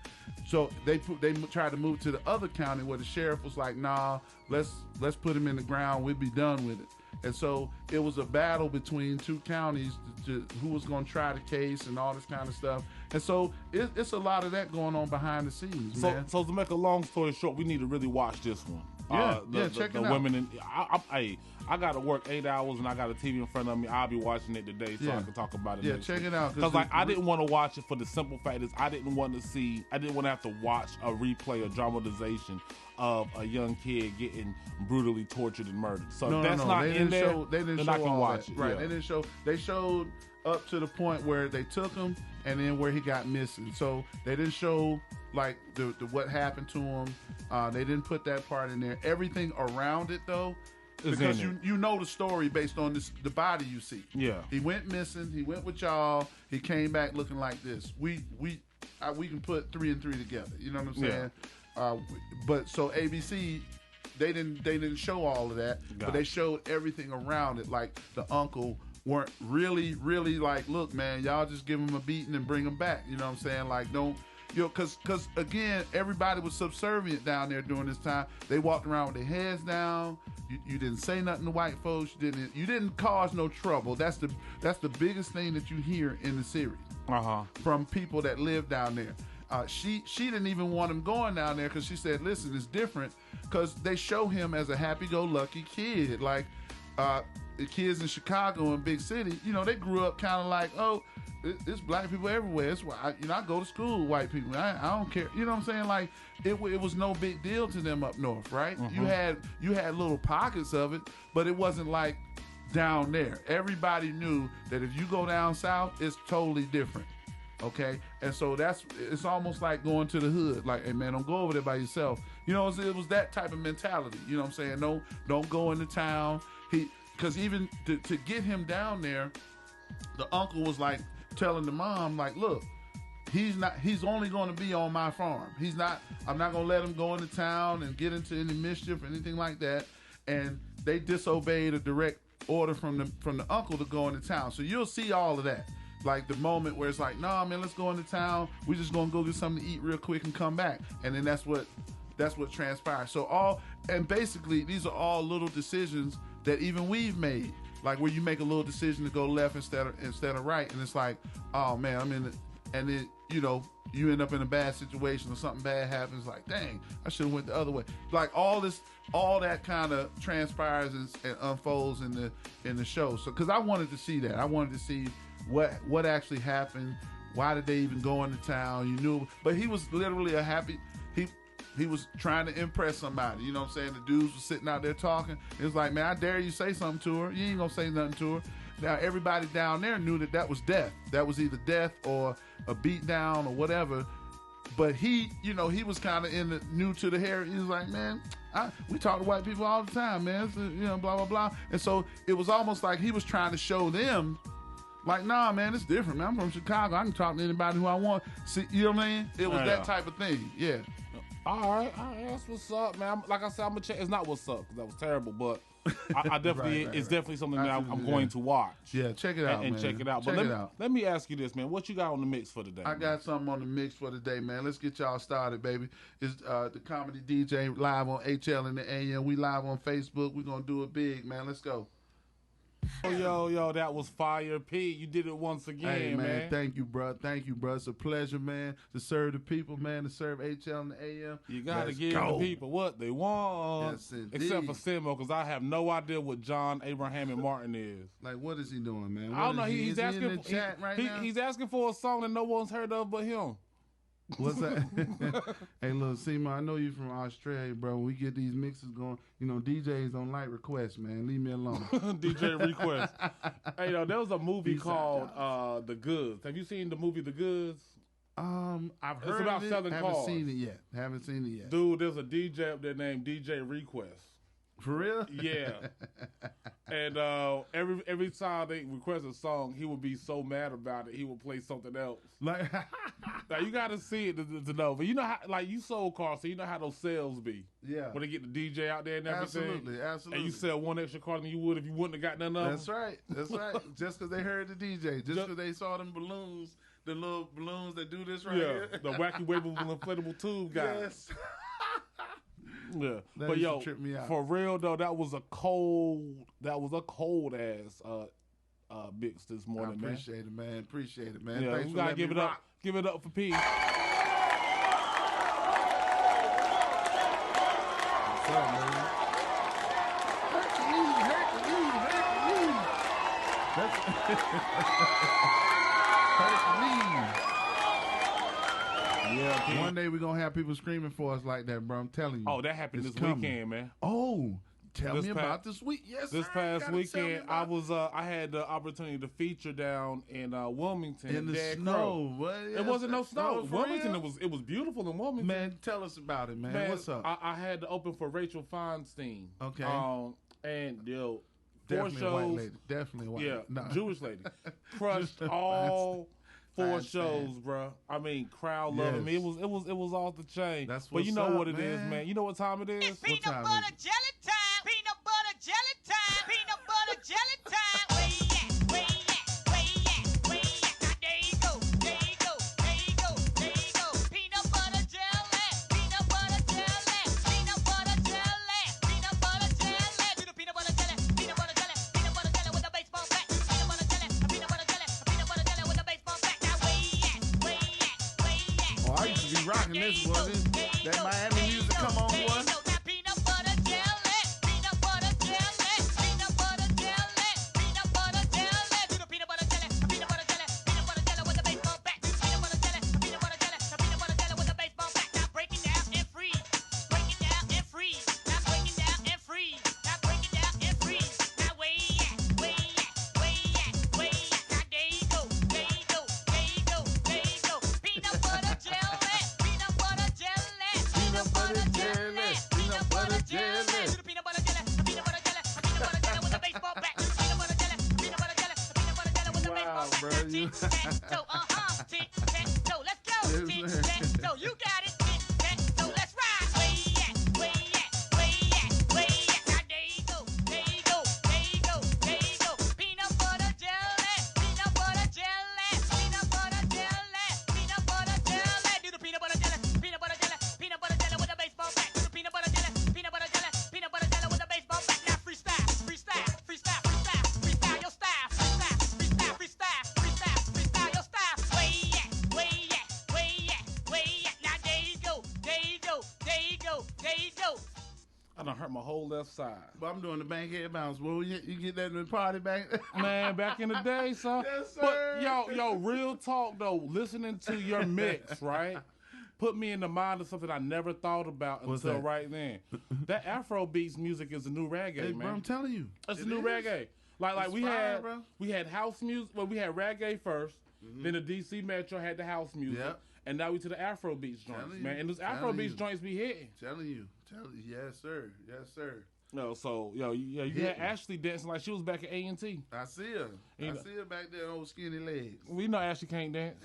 So they tried to move to the other county where the sheriff was like, nah, let's put him in the ground. We'll be done with it. And so it was a battle between two counties to who was going to try the case and all this kind of stuff. And so it's a lot of that going on behind the scenes, man. So to make a long story short, we need to really watch this one. Check it out. Women I got to work 8 hours and I got a TV in front of me. I'll be watching it today so I can talk about it. Yeah, check it out. Because I didn't want to watch it for the simple fact is I didn't want to have to watch a replay or dramatization of a young kid getting brutally tortured and murdered. So that's not in there. They didn't show I can all watch that. it. Right. Yeah. They didn't show. They showed up to the point where they took him and then where he got missing. So they didn't show like the what happened to him. They didn't put that part in there. Everything around it though. Because you know the story based on the body you see. Yeah. He went missing. He went with y'all. He came back looking like this. We can put 3 and 3 together. You know what I'm saying? Yeah. But so ABC, they didn't show all of that, but they showed everything around it. Like the uncle weren't really like, look, man, y'all just give him a beating and bring him back. You know what I'm saying? Like don't. Because again, everybody was subservient down there during this time. They walked around with their heads down. You didn't say nothing to white folks. You didn't cause no trouble. That's the biggest thing that you hear in the series from people that live down there. She didn't even want him going down there because she said, listen, it's different because they show him as a happy-go-lucky kid. Like the kids in Chicago and big city, they grew up kind of like, oh, it's black people everywhere. It's why I go to school with white people. I don't care. You know what I'm saying? Like it was no big deal to them up north, right? Mm-hmm. You had little pockets of it, but it wasn't like down there. Everybody knew that if you go down south, it's totally different. Okay, and so it's almost like going to the hood. Like, hey man, don't go over there by yourself. You know, it was that type of mentality. You know what I'm saying? Don't go into town. Because even to get him down there, the uncle was like telling the mom, like, look, he's only going to be on my farm. I'm not going to let him go into town and get into any mischief or anything like that. And they disobeyed a direct order from the uncle to go into town. So you'll see all of that. Like the moment where it's like, nah, man, let's go into town. We're just gonna go get something to eat real quick and come back. And then that's what transpires. So basically these are all little decisions that even we've made. Like where you make a little decision to go left instead of right, and it's like, oh man, I'm in it, and then you end up in a bad situation or something bad happens. Like, dang, I should have went the other way. Like all that kind of transpires and unfolds in the show. So because I wanted to see that, I wanted to see what actually happened. Why did they even go into town? You knew, but he was literally he was trying to impress somebody. You know what I'm saying? The dudes were sitting out there talking. It was like, man, I dare you say something to her. You ain't gonna say nothing to her. Now everybody down there knew that was death. That was either death or a beat down or whatever. But he was kind of new to the hair. He was like, man, we talk to white people all the time, man. So, blah blah blah. And so it was almost like he was trying to show them. Like, nah, man, it's different, man. I'm from Chicago. I can talk to anybody who I want. See, you know what I mean? It was that type of thing, yeah. All right, that's what's up, man. Like I said, I'm gonna check. It's not what's up because that was terrible, but I definitely it's definitely something that I'm going to watch. Yeah, check it out, and man. check it out. Check it out. Let me ask you this, man. What you got on the mix for today? I got something on the mix for today, man. Let's get y'all started, baby. It's the Comedy DJ live on HL in the AM. We live on Facebook. We're gonna do it big, man. Let's go. Yo, that was Fire P. You did it once again, hey, man. Thank you, bro. It's a pleasure, man, to serve the people, man, to serve HL and the AM. You got to give the people what they want. Yes, indeed. Except for Simo, because I have no idea what John, Abraham, and Martin is. Like, what is he doing, man? I don't know. He's asking, in the chat right now? He's asking for a song that no one's heard of but him. What's that? Hey, look, Seymour, I know you from Australia, bro. When we get these mixes going, DJs don't like requests, man. Leave me alone. DJ request. Hey, there was a movie called The Goods. Have you seen the movie The Goods? I've heard it's about it. selling Haven't cars. seen it yet. Dude, there's a DJ up there named DJ Request. For real? Yeah. And every time they request a song, he would be so mad about it, he would play something else. Like, now you got to see it to know. But you know how, like, you sold cars, so you know how those sales be. Yeah. When they get the DJ out there and everything. Absolutely. And you sell one extra car than you would if you wouldn't have got none of them. That's right. Just because they heard the DJ. Just because they saw them balloons, the little balloons that do this right here. The wacky wavable inflatable tube guy. Yes. Yeah, that but used to trip me out. For real though, that was a cold ass mix this morning, man. Appreciate it, man. Yeah, Thanks we for gotta letting give me it rock. up. Give it up for P. What's up, man? Hercules. Yeah, one day we're going to have people screaming for us like that, bro. I'm telling you. Oh, that happened this weekend, man. Oh, tell me about this week. Yes, this past weekend, I had the opportunity to feature down in Wilmington. In the snow. It wasn't no snow. Wilmington, it was beautiful in Wilmington. Man, tell us about it, man. What's up? I had to open for Rachel Feinstein. Okay. And, Definitely 4 shows. A white lady. Definitely a white lady. No. Jewish lady. Crushed all 4 shows, bro. I mean, crowd loving me. It was off the chain. That's but you know up, what it is, man. You know what time it is? It's peanut butter jelly time. Peanut butter jelly time. Peanut butter jelly time. Where you at? Where you at? Where you at? Where you at? Now there you go. There you go. There you go. There you go. Peanut butter jelly. Peanut butter jelly. Peanut butter jelly. Peanut butter jelly. Do the peanut butter jelly. Peanut butter jelly. Peanut butter jelly with a baseball bat. Peanut butter jelly. Peanut butter jelly. Peanut butter jelly with a baseball bat. Now where you at? Where you at? Where you at? Oh, I used to be rocking this, boy. That Miami music come on, boy. Peanut butter jelly, peanut butter jelly, peanut butter jelly, peanut butter jelly. Do the peanut butter jelly, peanut butter jelly, peanut butter jelly with a baseball bat. Peanut butter jelly, peanut butter jelly, peanut butter jelly with a baseball bat. Now break it down and freeze, break it down and freeze. Now break it down and freeze, now break it down and freeze. Now where you at? Where you at? Where you at? Where you at? Now there you go, there you go, there you go, there you tic-tac-toe, tic-tac-toe. Let's go, tic-tac-toe. You got it, tic-tac-toe. Let's ride. Where you at? Where you at? Where you at? Where you at? Now there you go, there you go, there you go, there you go. Peanut butter jelly, peanut butter jelly, peanut butter jelly, peanut butter jelly. Do the peanut butter jelly, peanut butter jelly, peanut butter jelly with a baseball bat. Do the peanut butter jelly, peanut butter jelly, peanut butter jelly with a baseball bat. Now freestyle, freestyle, freestyle, freestyle, freestyle your style, freestyle, freestyle, freestyle, freestyle, freestyle your style. Where you at? Where you at? Where you at? Where you at? Now there you go, there you go, there you go, there you go. I done hurt my whole left side. But I'm doing the bankhead bounce. Well, you get that in the party back? Man, back in the day, son. Yes, sir. But yo, real talk though, listening to your mix, right? Put me in the mind of something I never thought about What's until that? right then. That Afro beats music is the new reggae, Hey, man. bro, I'm telling you. It's It the new is. reggae. Like It's we fire, had bro. we had house music. Well, we had reggae 1st then the DC Metro had the house music, Yep. and now we to the Afro beats joints, Telling man. you. And those Afro Telling beats you. joints be hitting. Telling you. Yes, sir. Yes, sir. No, so you had Hitting. Ashley dancing like she was back at A&T. I see her. You I know- see her back there, old skinny legs. We know Ashley can't dance.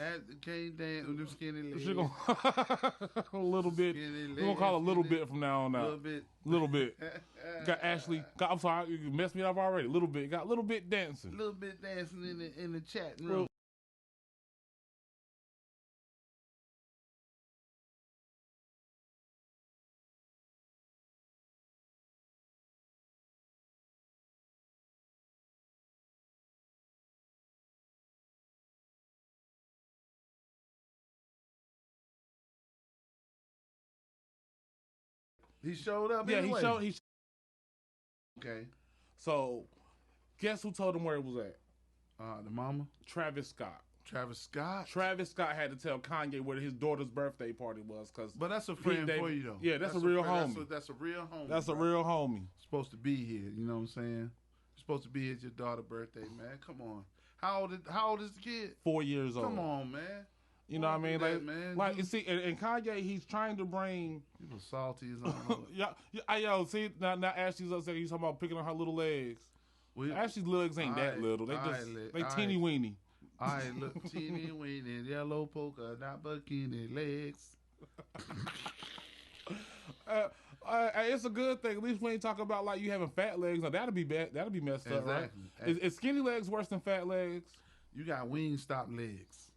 Can't dance with them skinny legs. She gonna a little bit. Skinny We're gonna call it a little legs, bit from now on a out. little bit. Little bit. Got Ashley. I'm sorry, you messed me up already. Little bit. Got a little bit dancing. little bit dancing in the chat room. Real- He showed up. Yeah, anyway. he. Okay. So, guess who told him where it was at? The mama, Travis Scott. Travis Scott. Travis Scott had to tell Kanye where his daughter's birthday party was, cause But that's a friend David- for you though. Yeah, that's a real friend. homie. That's a real homie. that's a bro. real homie. Supposed to be here. You know what I'm saying? You're supposed to be here at your daughter's birthday, man. Come on. How old is the kid? 4 years old. Come on, man. You know what I mean? Don't do Like, that, man. like you see, and Kanye, he's trying to bring. People salty as I don't know. Yo, see now Ashley's upset. He's talking about picking on her little legs. We- Ashley's legs ain't that Aight, little. They just aight, they aight. teeny weeny. I look teeny weeny, yellow polka dot bikini legs. It's a good thing. At least we ain't talking about like you having fat legs. Now that'll be bad. That'll be messed up, right? Exactly. Is skinny legs worse than fat legs? You got wing stop legs.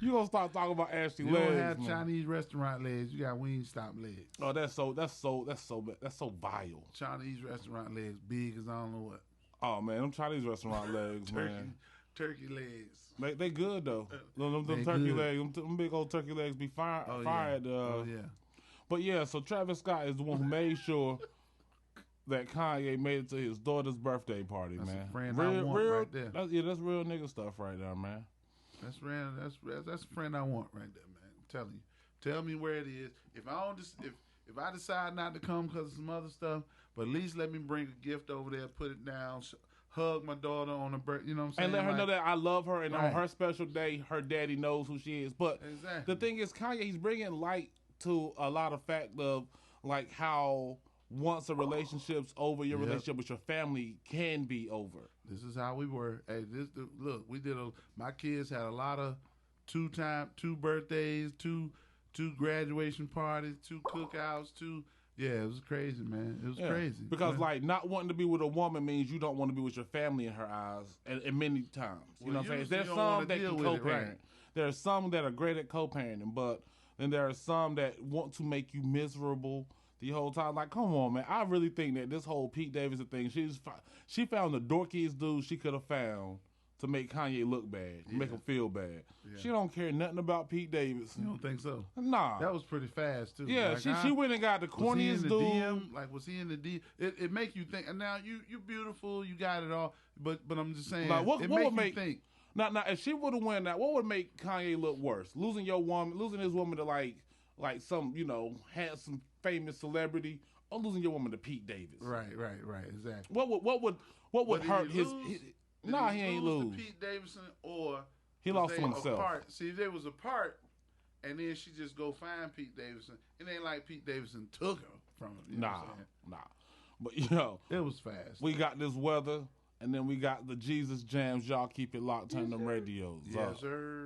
You gonna start talking about Ashley You legs? don't have man. Chinese restaurant legs. You got wing stop legs. Oh, that's so vile. Chinese restaurant legs, big as I don't know what. Oh man, them Chinese restaurant legs, man. Turkey legs. They good though. Them They turkey good. legs, them big old turkey legs be Oh, fired. yeah. Oh yeah. But yeah, so Travis Scott is the one who made sure that Kanye made it to his daughter's birthday party, That's a man. friend I want right there. That's real nigga stuff right there, man. That's real. That's a friend I want right there, man. I'm telling you. Tell me where it is. If I don't just if I decide not to come because of some other stuff, but at least let me bring a gift over there, put it down, hug my daughter on her birthday. You know what I'm saying? And let her know that I love her, and on Right. her special day, her daddy knows who she is. But Exactly. the thing is, Kanye, he's bringing light to a lot of fact of like how once a relationship's over, your Yep. relationship with your family can be over. This is how we were. Hey, look. We did my kids had a lot of two birthdays, two graduation parties, 2 cookouts, Yeah, it was crazy, man. It was Yeah, crazy. because But- like not wanting to be with a woman means you don't want to be with your family in her eyes, and many times. You Well, know what I'm saying? usually There's you don't some wanna that deal can with it, co-parent. right. There are some that are great at co-parenting, but then there are some that want to make you miserable the whole time. Like, come on, man. I really think that this whole Pete Davidson thing, she found the dorkiest dude she could have found to make Kanye look bad, to make him feel bad. Yeah. She don't care nothing about Pete You Davidson. don't think so? Nah. That was pretty fast too. Yeah, Like, she went and got the was he in corniest the dude. DM? Like, was he in the DM? It make you think. And now you beautiful, you got it all. But I'm just saying, Like, what it would make make you think. Now, if she would have won that, what would make Kanye look worse? Losing his woman to like some handsome famous celebrity, or losing your woman to Pete Davis? Right, exactly. What would But did hurt he his? lose? Did Nah, he ain't lose lose. to Pete Davidson, or He was lost they to himself. apart? See, if they was apart, and then she just go find Pete Davidson. It ain't like Pete Davidson took her from him. You know what I'm saying? Nah. But It was fast. we got this weather. And then we got the Jesus Jams. Y'all keep it locked, turn them radios up. Yes, sir.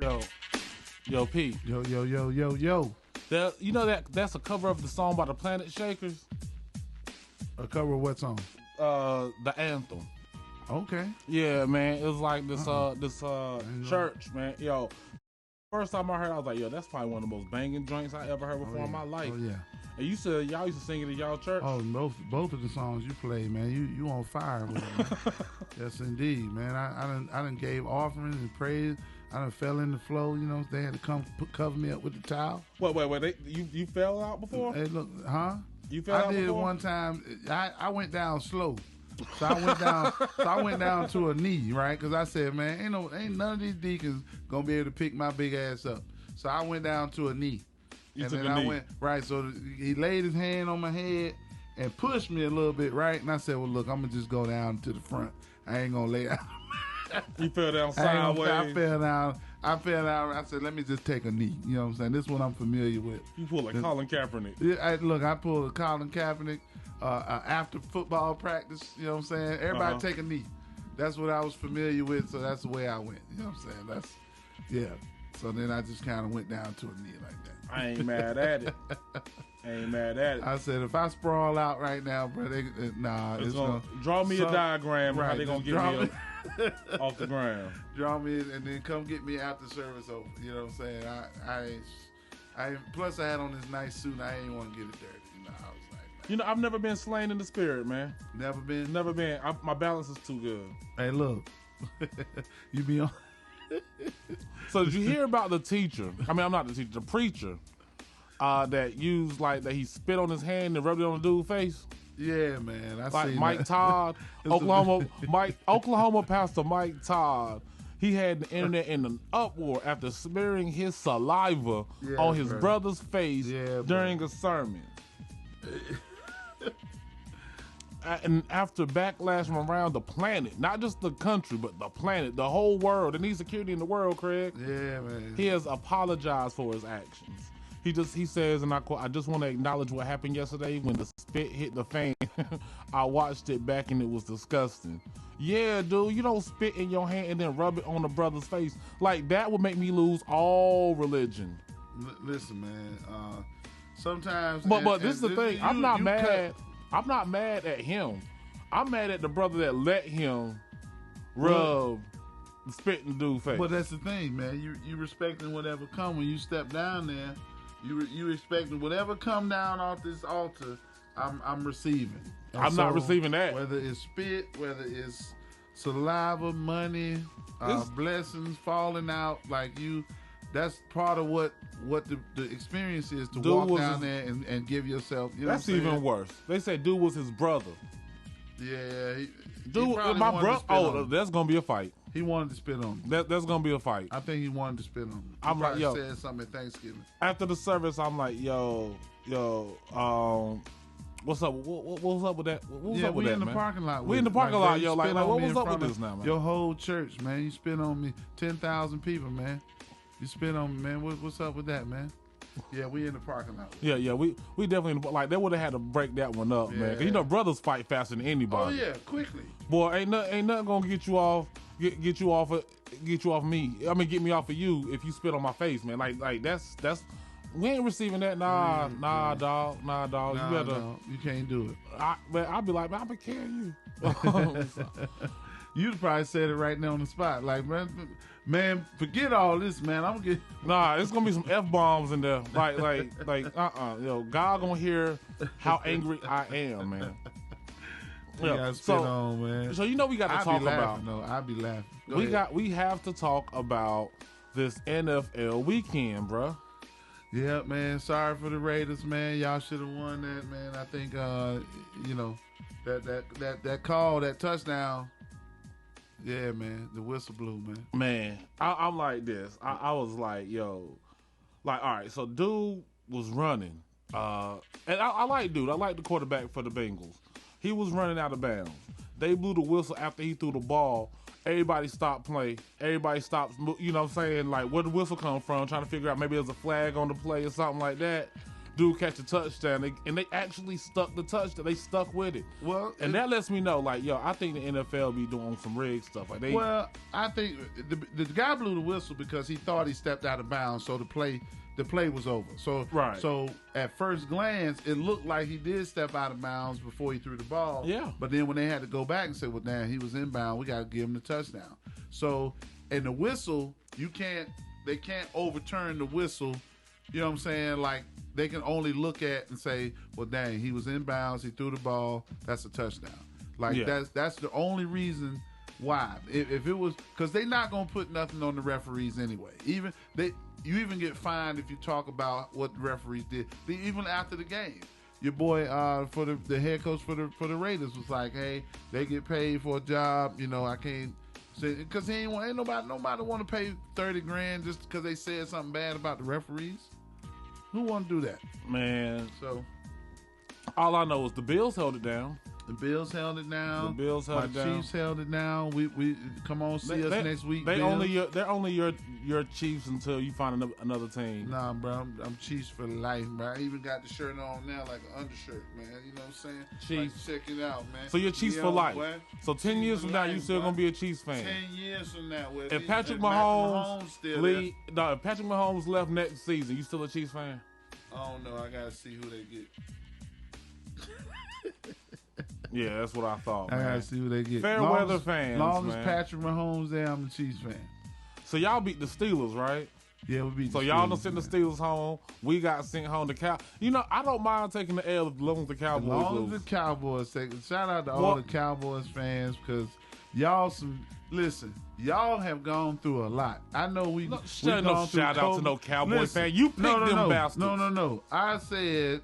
Yo, P. Yo. You know that's a cover of the song by the Planet Shakers? A cover of what song? The anthem. Okay. Yeah, man. It was like this church, man. Yo, first time I heard it, I was like, yo, that's probably one of the most banging joints I ever heard before in my life. Oh, yeah. And y'all used to sing it at y'all church? Oh, both of the songs you played, man, you on fire with it, man. Yes, indeed, man. I done gave offerings and praise. I done fell in the flow. You know, they had to come cover me up with the towel. Wait. You fell out before? Hey, look, huh? You fell out before? I did it one time. I went down slow. So I went down to a knee, right? Because I said, man, ain't none of these deacons gonna be able to pick my big ass up. So I went down to a knee. You and took then a knee. went right. So he laid his hand on my head and pushed me a little bit, right? And I said, well, look, I'm gonna just go down to the front. I ain't gonna lay down. You fell down sideways. I fell down. I said, let me just take a knee. You know what I'm saying? This one I'm familiar with. You pulled like Colin Kaepernick. Yeah, I pulled a Colin Kaepernick after football practice. You know what I'm saying? Everybody take a knee. That's what I was familiar with, so that's the way I went. You know what I'm saying? So then I just kind of went down to a knee like that. I ain't mad at it. I said, if I sprawl out right now, bro, it's gonna draw me a diagram right, how they gonna get me off the ground. Draw me and then come get me after service over. You know what I'm saying? I plus I had on this nice suit and I ain't want to get it dirty. You know, I was like, you know, I've never been slain in the spirit, man. Never been? Never been. My balance is too good. Hey, look. You be on. So did you hear about the teacher? I mean, I'm not the teacher, the preacher that used that he spit on his hand and rubbed it on the dude's face? Yeah, man. I seen Mike that. Todd, Oklahoma pastor Mike Todd. He had the internet in an uproar after smearing his saliva on his brother's face during a sermon. And after backlash from around the planet, not just the country, but the planet, the whole world, and needs security in the world, Craig. Yeah, man. He has apologized for his actions. He says, and I quote, I just want to acknowledge what happened yesterday when the spit hit the fan. I watched it back and it was disgusting. Yeah, dude, you don't spit in your hand and then rub it on a brother's face. Like, that would make me lose all religion. Listen, man, sometimes... But this is the thing. I'm not mad. I'm not mad at him. I'm mad at the brother that let him rub the spit in the dude's face. But that's the thing, man. You respecting whatever come when you step down there. You expecting whatever come down off this altar. I'm receiving. And I'm not receiving that. Whether it's spit, whether it's saliva, money, blessings falling out, that's part of what the experience is to walk down there and give yourself. You know that's even worse. They said dude was his brother. Yeah, dude, my brother. Oh, that's gonna be a fight. He wanted to spit on me. That's gonna be a fight. I think he wanted to spit on me. I'm like, yo. Said something at Thanksgiving. After the service, I'm like, yo, what's up? What's up with that? What's up with that, man? We in the parking lot. We in the parking lot, yo. Like, what was up with this now, man? Your whole church, man. You spit on me. 10,000 people, man. You spit on me, man. What's up with that, man? Yeah, we in the parking lot. Yeah, we definitely they would have had to break that one up, man. 'Cause you know brothers fight faster than anybody. Oh yeah, quickly. Boy, ain't nothing gonna get you off me. I mean, get me off of you if you spit on my face, man. Like that's we ain't receiving that. Nah, dog. You better. No, you can't do it. I'll be like, man, I'll be carrying you. You'd probably said it right there on the spot. Like, man, forget all this, man. I'm gonna get. Nah, it's gonna be some F-bombs in there. Yo, God gonna hear how angry I am, man. Yeah, man. So you know we got to talk about. No, I'll be laughing. We have to talk about this NFL weekend, bruh. Yeah, man. Sorry for the Raiders, man. Y'all should have won that, man. I think that call, that touchdown. Yeah, man. The whistle blew, man. Man, I'm like this. I was like, yo, all right. So dude was running, and I like dude. I like the quarterback for the Bengals. He was running out of bounds. They blew the whistle after he threw the ball. Everybody stopped playing. Everybody stopped, you know what I'm saying? Like, where the whistle come from? Trying to figure out maybe there's a flag on the play or something like that. dude catch a touchdown, and they actually stuck the touchdown. They stuck with it. Well, and that lets me know, like, yo, I think the NFL be doing some rigged stuff. Like I think the guy blew the whistle because he thought he stepped out of bounds, so the play was over. So right. So at first glance, it looked like he did step out of bounds before he threw the ball. Yeah. But then when they had to go back and say, well, damn, he was inbound, we got to give him the touchdown. So, and the whistle, they can't overturn the whistle. You know what I'm saying? Like, they can only look at and say, well, dang, he was inbounds, he threw the ball, that's a touchdown. Like, that's the only reason why. If it was, because they're not going to put nothing on the referees anyway. You even get fined if you talk about what the referees did. Even after the game, your boy, for the head coach for the Raiders was like, "Hey, they get paid for a job. You know, I can't say because ain't nobody want to pay $30,000 just because they said something bad about the referees. Who want to do that, man? So all I know is the Bills held it down. The Bills held it down. The Bills held it down. Chiefs held it down. We come on, see us next week. They're only your Chiefs until you find another team. Nah, bro, I'm Chiefs for life, bro. I even got the shirt on now like an undershirt, man. You know what I'm saying? Chiefs. Like, check it out, man. So you're Chiefs for life. Boy. So 10 Chiefs years from now, you still gonna be a Chiefs fan. 10 years from now, if Patrick if Patrick Mahomes left next season, you still a Chiefs fan? I don't know. I gotta see who they get. Yeah, that's what I thought. I gotta see who they get. Fair weather fans. Long as Patrick Mahomes there, I'm a Chiefs fan. So y'all beat the Steelers, right? Yeah, we beat. So the y'all Steelers, done sent the Steelers home. We got sent home to Cow. You know, I don't mind taking the L as long as the Cowboys lose. As long as the Cowboys take it. Shout out to all the Cowboys fans because y'all y'all have gone through a lot. I know we. Shout out to no Cowboy fan. You picked them bastards. No. I said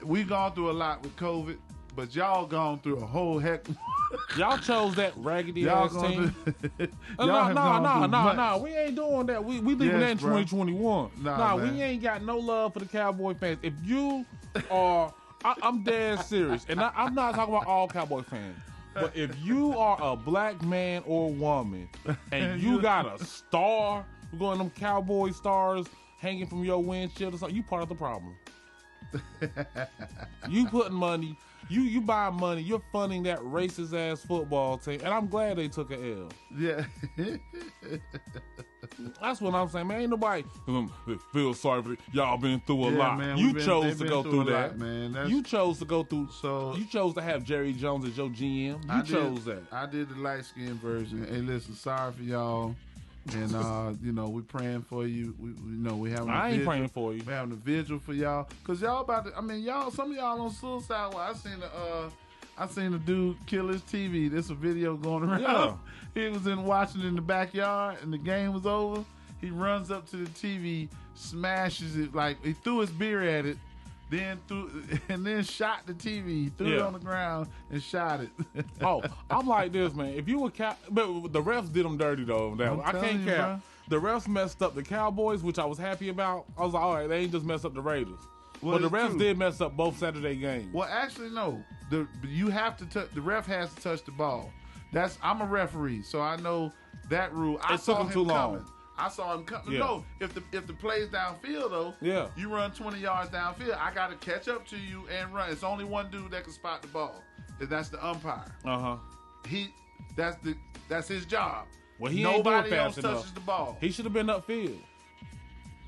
we gone through a lot with COVID. But y'all gone through a whole heck. Y'all chose that raggedy ass team. No. We ain't doing that. We leaving that in 2021. Nah, we ain't got no love for the Cowboy fans. If you are, I'm dead serious, and I'm not talking about all Cowboy fans. But if you are a black man or woman and you got a star, going them Cowboy stars hanging from your windshield or something, you part of the problem. You putting money. You buy money. You're funding that racist ass football team, and I'm glad they took an L. Yeah, that's what I'm saying, man. Ain't nobody feel sorry for y'all. Been through a lot. Man, you chose to go through lot, that, man. You chose to go through. So you chose to have Jerry Jones as your GM. You chose that. I did the light skin version. Hey, listen, sorry for y'all. And we praying for you. We having. I ain't praying for you. We having a vigil for y'all, cause y'all about to. I mean, some of y'all on suicide. Well, I seen a dude kill his TV. There's a video going around. Yeah. He was watching in the backyard, and the game was over. He runs up to the TV, smashes it like he threw his beer at it. Then shot the TV, threw it on the ground, and shot it. Oh, I'm like this, man. If you were but the refs did them dirty though. I can't cap. The refs messed up the Cowboys, which I was happy about. I was like, all right, they ain't just messed up the Raiders. Well, but the refs did mess up both Saturday games. Well, actually, no. You have to touch. The ref has to touch the ball. I'm a referee, so I know that rule. It took him too long. I saw him come. Yeah. No, if the play's downfield though, you run 20 yards downfield, I got to catch up to you and run. It's only one dude that can spot the ball. That's the umpire. That's his job. Well, nobody ain't else touches the ball. He should have been upfield.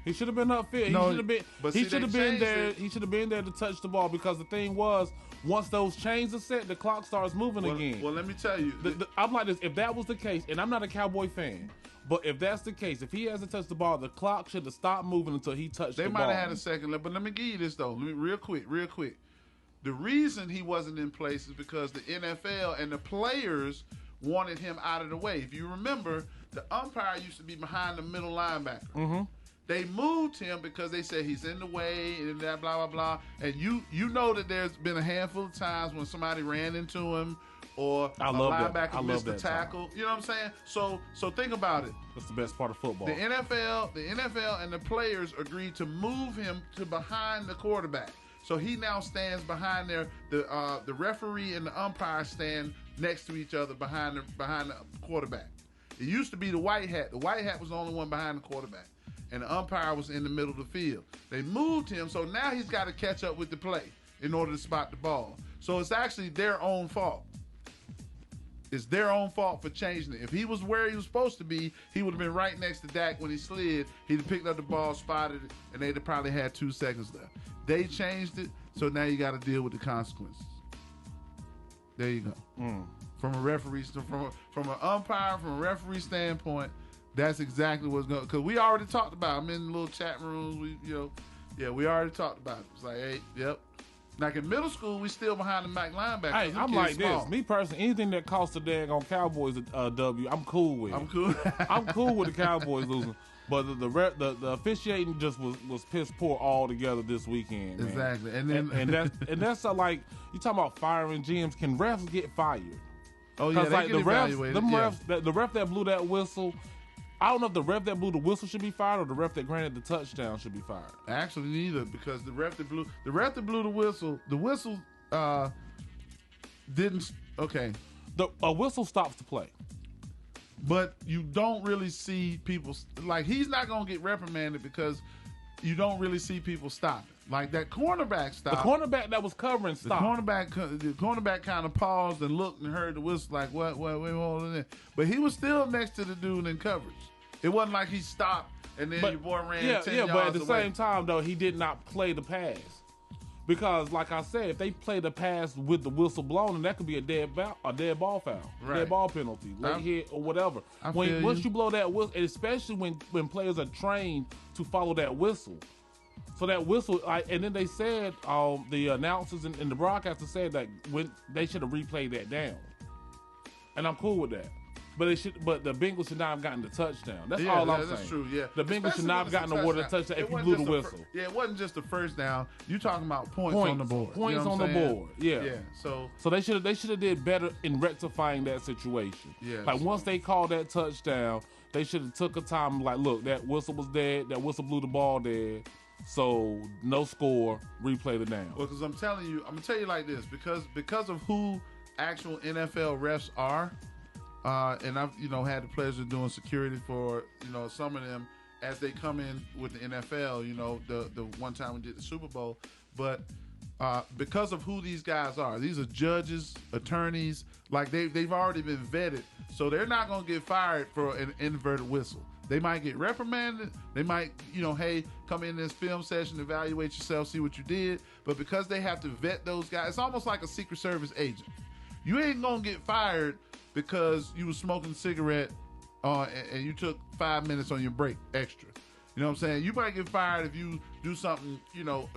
He should have been upfield. No, he should have been there. He should have been there to touch the ball because the thing was, once those chains are set, the clock starts moving again. Well, let me tell you. I'm like this. If that was the case, and I'm not a Cowboy fan, but if that's the case, if he hasn't touched the ball, the clock should have stopped moving until he touched the ball. They might have had a second left, but let me give you this though. Real quick. The reason he wasn't in place is because the NFL and the players wanted him out of the way. If you remember, the umpire used to be behind the middle linebacker. Mm-hmm. They moved him because they said he's in the way and that blah, blah, blah. And you know that there's been a handful of times when somebody ran into him or a linebacker missed a tackle. You know what I'm saying? So think about it. That's the best part of football. The NFL and the players agreed to move him to behind the quarterback. So he now stands behind there. The referee and the umpire stand next to each other behind the quarterback. It used to be the white hat. The white hat was the only one behind the quarterback. and the umpire was in the middle of the field. They moved him, so now he's got to catch up with the play in order to spot the ball. So it's actually their own fault. It's their own fault for changing it. If he was where he was supposed to be, he would have been right next to Dak when he slid. He'd have picked up the ball, spotted it, and they'd have probably had 2 seconds left. They changed it, so now you got to deal with the consequences. There you go. From a referee, from an umpire, from a referee standpoint, that's exactly what's going. Because we already talked about it. I'm in the little chat rooms. We already talked about it. It's like, hey, yep. Like in middle school, we still behind the Mac linebacker. Hey, I'm like small. This. Me personally, anything that costs a daggone Cowboys a W, I'm cool with. I'm cool. I'm cool with the Cowboys losing. But the officiating just was piss poor altogether this weekend. Man. Exactly, and that's like you talking about firing GMs. Can refs get fired? Oh yeah, they like get evaluated. The ref that blew that whistle. I don't know if the ref that blew the whistle should be fired or the ref that granted the touchdown should be fired. Actually, neither, because the ref that blew the whistle didn't. Okay, a whistle stops the play, but you don't really see people like he's not gonna get reprimanded because you don't really see people stopping. Like that cornerback stopped. The cornerback that was covering stopped. The cornerback kind of paused and looked and heard the whistle like, what, hold on. But he was still next to the dude in coverage. It wasn't like he stopped and then your boy ran 10 yards away. But at the same time, though, he did not play the pass. Because, like I said, if they play the pass with the whistle blown, then that could be a dead ball foul, dead ball penalty, late hit or whatever. Once you blow that whistle, and especially when players are trained to follow that whistle. So that whistle, and then they said, the announcers and the broadcaster said that when they should have replayed that down. And I'm cool with that. But the Bengals should not have gotten the touchdown. That's all I'm saying. That's true, yeah. The Bengals should not have gotten awarded a touchdown if you blew the whistle. It wasn't just the first down. You're talking about points on the board. Points on the board, yeah. Yeah, so they should have did better in rectifying that situation. Yeah. Like once they called that touchdown, they should have took a time like, look, that whistle was dead. That whistle blew the ball dead. So no score, replay the down. Well, because I'm gonna tell you like this, because of who actual NFL refs are. And I've had the pleasure of doing security for some of them as they come in with the NFL. The one time we did the Super Bowl, but because of who these guys are, these are judges, attorneys. Like they've already been vetted, so they're not gonna get fired for an inverted whistle. They might get reprimanded. They might, hey, come in this film session, evaluate yourself, see what you did. But because they have to vet those guys, it's almost like a Secret Service agent. You ain't gonna get fired because you was smoking a cigarette and you took 5 minutes on your break extra. You know what I'm saying? You might get fired if you do something,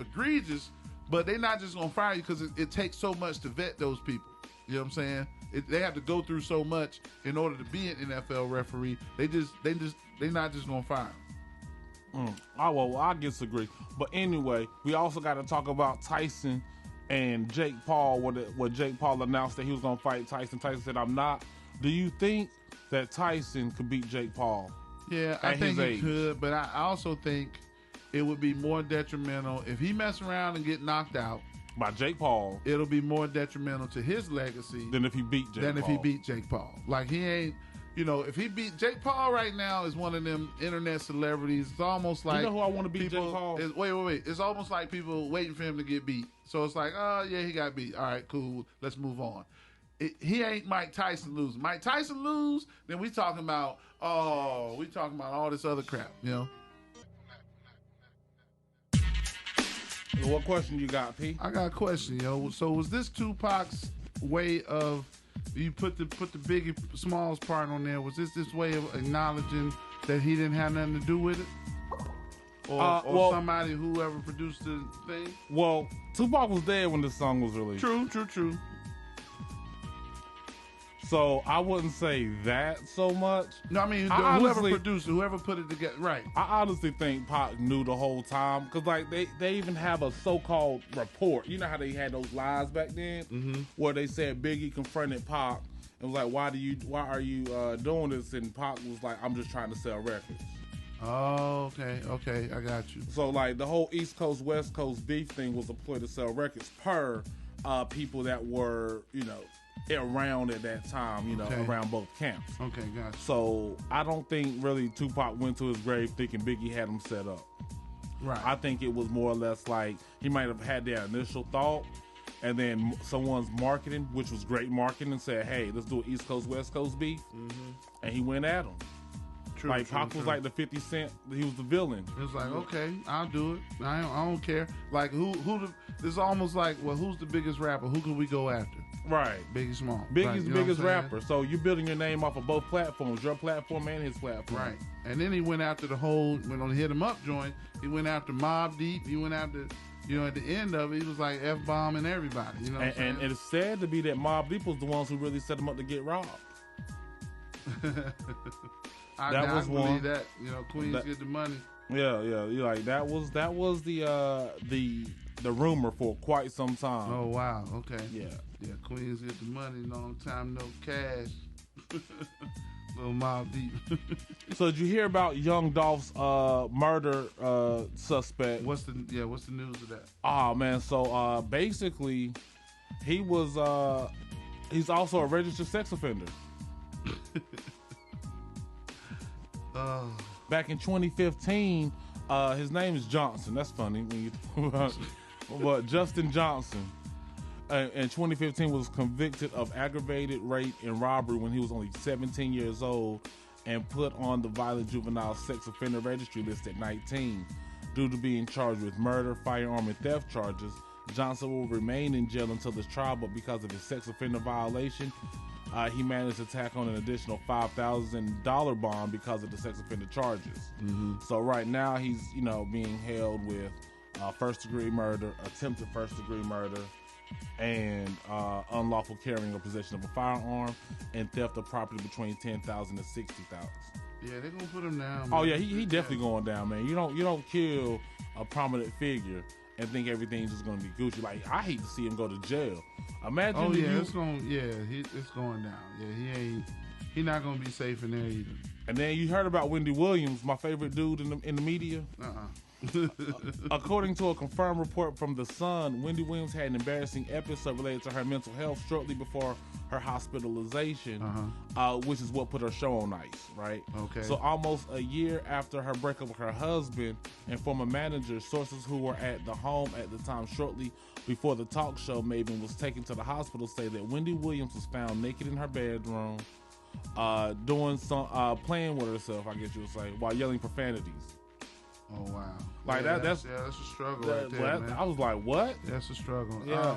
egregious, but they're not just going to fire you because it takes so much to vet those people. You know what I'm saying? They have to go through so much in order to be an NFL referee. They're not just going to fire them. I disagree. But anyway, we also got to talk about Tyson and Jake Paul, what Jake Paul announced that he was going to fight Tyson. Tyson said, I'm not. Do you think that Tyson could beat Jake Paul? Yeah, I think he could, but I also think it would be more detrimental if he mess around and get knocked out by Jake Paul. It'll be more detrimental to his legacy than if he beat Jake Paul. Like he ain't, if he beat Jake Paul right now is one of them internet celebrities. It's almost like who I want to beat Jake Paul? Wait. It's almost like people waiting for him to get beat. So it's like, oh yeah, he got beat. All right, cool. Let's move on. He ain't Mike Tyson losing. Mike Tyson lose, then we talking about all this other crap. What question you got, P? I got a question, So was this Tupac's way of you put the Biggie Smalls part on there? Was this way of acknowledging that he didn't have nothing to do with it, or somebody whoever produced the thing? Well, Tupac was there when the song was released. True. So I wouldn't say that so much. No, I mean whoever produced it, whoever put it together, right? I honestly think Pac knew the whole time because like they even have a so-called report. You know how they had those lies back then, where they said Biggie confronted Pac and was like, "Why are you doing this?" And Pac was like, "I'm just trying to sell records." Oh, okay, I got you. So like the whole East Coast West Coast beef thing was a ploy to sell records per people that were around at that time, you know, Okay. around both camps. Okay, gotcha. So I don't think really Tupac went to his grave thinking Biggie had him set up. Right. I think it was more or less like he might have had that initial thought, and then someone's marketing, which was great marketing, said, "Hey, let's do an East Coast West Coast beef," and he went at him. True, Like true, Pac was true. like the 50 Cent, he was the villain. It was like, okay, I'll do it. I don't care. Like it's almost like, well, who's the biggest rapper? Who can we go after? Right. Biggie Small. Biggie's Right, the you know biggest what I'm saying? rapper, so you're building your name off of both platforms, your platform and his platform. Right. And then he went after the whole, when on the Hit 'Em Up joint, he went after Mobb Deep. He went after, you know, at the end of it, he was like F-bombing everybody. You know what I'm saying? And it's sad to be that Mobb Deep was the ones who really set him up to get robbed. I that was believe one. that, you know, Queens get the money. Yeah, you're like that was the rumor for quite some time. Oh, wow. Okay. Yeah. Yeah, Queens get the money, long time, no cash. Little Mobb Deep. So did you hear about Young Dolph's murder suspect? What's the news of that? Oh man, so basically he was he's also a registered sex offender. Back in 2015, his name is Johnson. That's funny when you but Justin Johnson in 2015 was convicted of aggravated rape and robbery when he was only 17 years old and put on the violent juvenile sex offender registry list at 19. Due to being charged with murder, firearm, and theft charges, Johnson will remain in jail until his trial, but because of his sex offender violation, he managed to tack on an additional $5,000 bond because of the sex offender charges. So right now he's, you know, being held with first-degree murder, attempted first-degree murder, and unlawful carrying or possession of a firearm, and theft of property between $10,000 and $60,000. Yeah, they're gonna put him down. Oh man. yeah, he definitely going down, man. You don't kill a prominent figure and think everything's just gonna be Gucci. Like, I hate to see him go to jail. Imagine. Oh yeah, it's it's going down. Yeah, he not gonna be safe in there either. And then you heard about Wendy Williams, my favorite dude in the media. According to a confirmed report from The Sun, Wendy Williams had an embarrassing episode related to her mental health shortly before her hospitalization, which is what put her show on ice, right? Okay. So almost a year after her breakup with her husband and former manager, sources who were at the home at the time shortly before the talk show maven was taken to the hospital say that Wendy Williams was found naked in her bedroom, doing some playing with herself, I guess you would say, while yelling profanities. Oh wow! Like that's a struggle right there, man. I was like, what? That's a struggle. Yeah.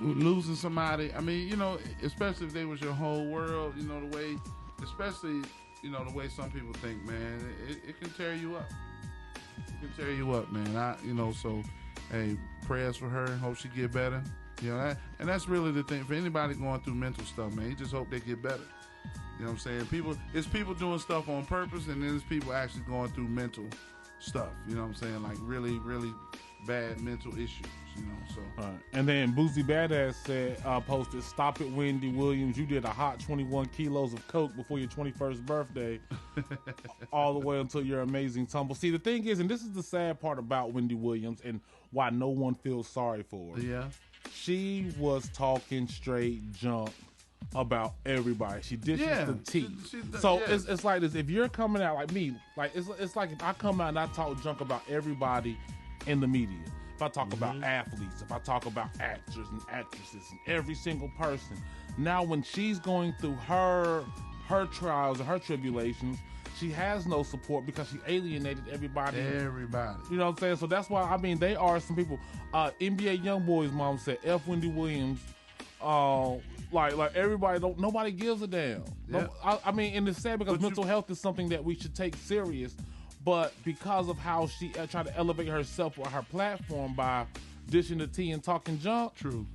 Losing somebody, I mean, you know, especially if they was your whole world, you know, the way, especially, you know, the way some people think, man, it can tear you up. It can tear you up, man. So, hey, prayers for her. Hope she get better. You know, and that's really the thing for anybody going through mental stuff, man. You just hope they get better. You know what I'm saying? It's people doing stuff on purpose, and then there's people actually going through mental stuff. You know what I'm saying? Like really, really bad mental issues. You know, so. Right. And then Boosie Badass said, posted, "Stop it, Wendy Williams. You did a hot 21 kilos of coke before your 21st birthday, all the way until your amazing tumble." See, the thing is, and this is the sad part about Wendy Williams, and why no one feels sorry for her. Yeah. She was talking straight junk about everybody. She dishes the tea. It's like this. If you're coming out like me, like it's like if I come out and I talk junk about everybody in the media. If I talk about athletes, if I talk about actors and actresses and every single person. Now when she's going through her trials and her tribulations, she has no support because she alienated everybody. Everybody. You know what I'm saying? So that's why, I mean, they are some people. NBA Youngboy's mom said, F Wendy Williams. Like everybody nobody gives a damn. Yeah. I mean, and it's sad because mental health is something that we should take serious, but because of how she tried to elevate herself or her platform by dishing the tea and talking junk, true,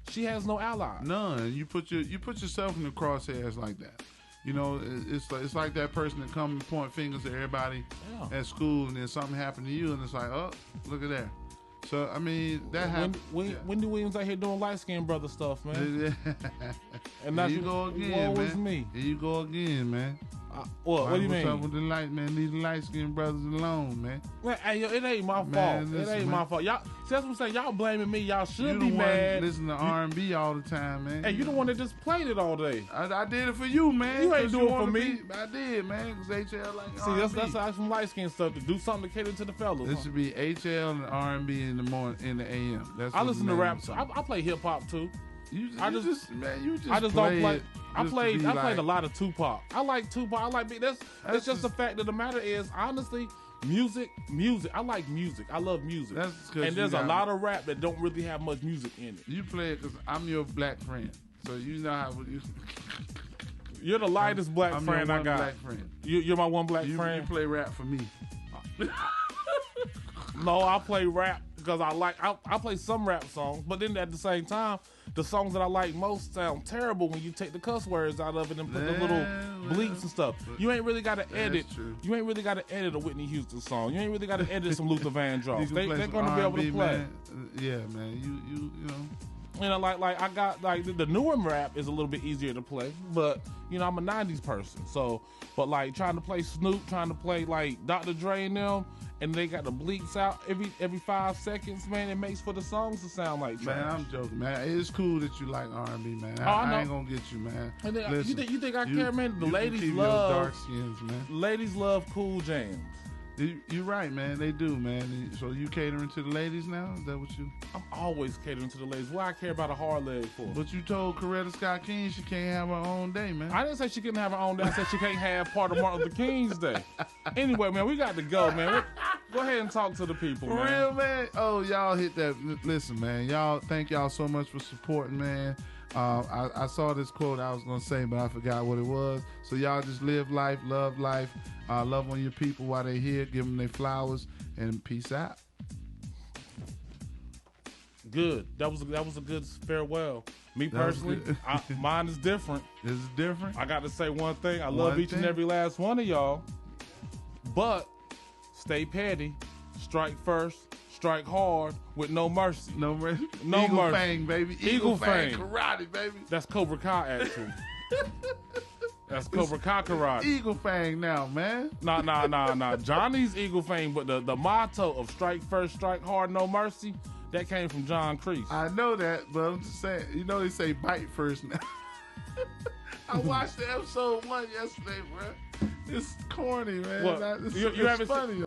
she has no allies. None. You put yourself in the crosshairs like that. You know, it's like that person that come and point fingers at everybody at school, and then something happened to you, and it's like, oh, look at that. So, I mean, that happened. Wendy Williams out here doing light-skinned brother stuff, man. And that's you go again, woe man. is me. Here you go again, man. What do you What's up mean? with the light, man? Leave the light-skinned brothers alone, man. Man, hey, yo, it ain't my Man, fault. listen, It ain't man. my fault. Y'all, see, that's what I'm saying. Y'all blaming me. Y'all You should the be one mad. listen to R&B all the time, man. Hey, you the one that just played it all day. I did it for you, man. You ain't 'cause do it for wanna me. I did, man, because HL like See, R&B. that's some light skin stuff to do something to cater to the fellas. This should be HL and R&B in the morning, in the AM. That's I what listen the to name rap. of the I song. play hip hop too. You I just just don't play. it I just to played be a like- lot of Tupac. I like Tupac. I like Big. It's just the just- fact of the matter is, honestly, music. I like music. I love music. That's 'cause And there's you a got- lot of rap that don't really have much music in it. You play it because I'm your black friend. So you know how you. You're the lightest black I'm friend your I one got. black friend. You're my one black You friend. play rap for me. No, I play rap because I play some rap songs, but then at the same time, the songs that I like most sound terrible when you take the cuss words out of it and put the little bleeps and stuff. You ain't really got to edit. true. You ain't really got to edit a Whitney Houston song. You ain't really got to edit some Luther Vandross. You can They're play some gonna be able to R&B, play. Man. Yeah, man. You know. You know, like I got like the newer rap is a little bit easier to play, but you know I'm a '90s person, so but like trying to play Snoop, trying to play like Dr. Dre and them, and they got the bleeps out every 5 seconds, man. It makes for the songs to sound like trash. Man, I'm joking, man. It's cool that you like R&B, man. I know. I ain't gonna get you, man. And then, Listen, you think I care, man? The you ladies can keep your love dark skins, man. ladies love cool jams. You're right, man. They do, man. So you catering to the ladies now? Is that what you? I'm always catering to the ladies. Why I care about a hard leg for? But you told Coretta Scott King she can't have her own day, man. I didn't say she couldn't have her own day. I said she can't have part of Martin Luther King's day. Anyway, man, we got to go, man. Go ahead and talk to the people, For man. real, man. Oh, y'all hit that. Listen, man. Y'all, thank y'all so much for supporting, man. I saw this quote I was gonna say, but I forgot what it was. So y'all just live life, love on your people while they're here. Give them their flowers, and peace out. Good. That was a good farewell. Me That was personally, good. mine is different. This is different. I got to say one thing. I love One each and thing. every last one of y'all, but stay petty. Strike first. Strike hard with no mercy. No mercy. No Eagle mercy. Fang, baby. Eagle Fang. Karate, baby. That's Cobra Kai action. That's Cobra Kai karate. Eagle Fang now, man. Nah. Johnny's Eagle Fang, but the motto of strike first, strike hard, no mercy, that came from John Kreese. I know that, but I'm just saying, you know they say bite first now. I watched the episode 1 yesterday, bro. It's corny, man. What? It's You haven't funny.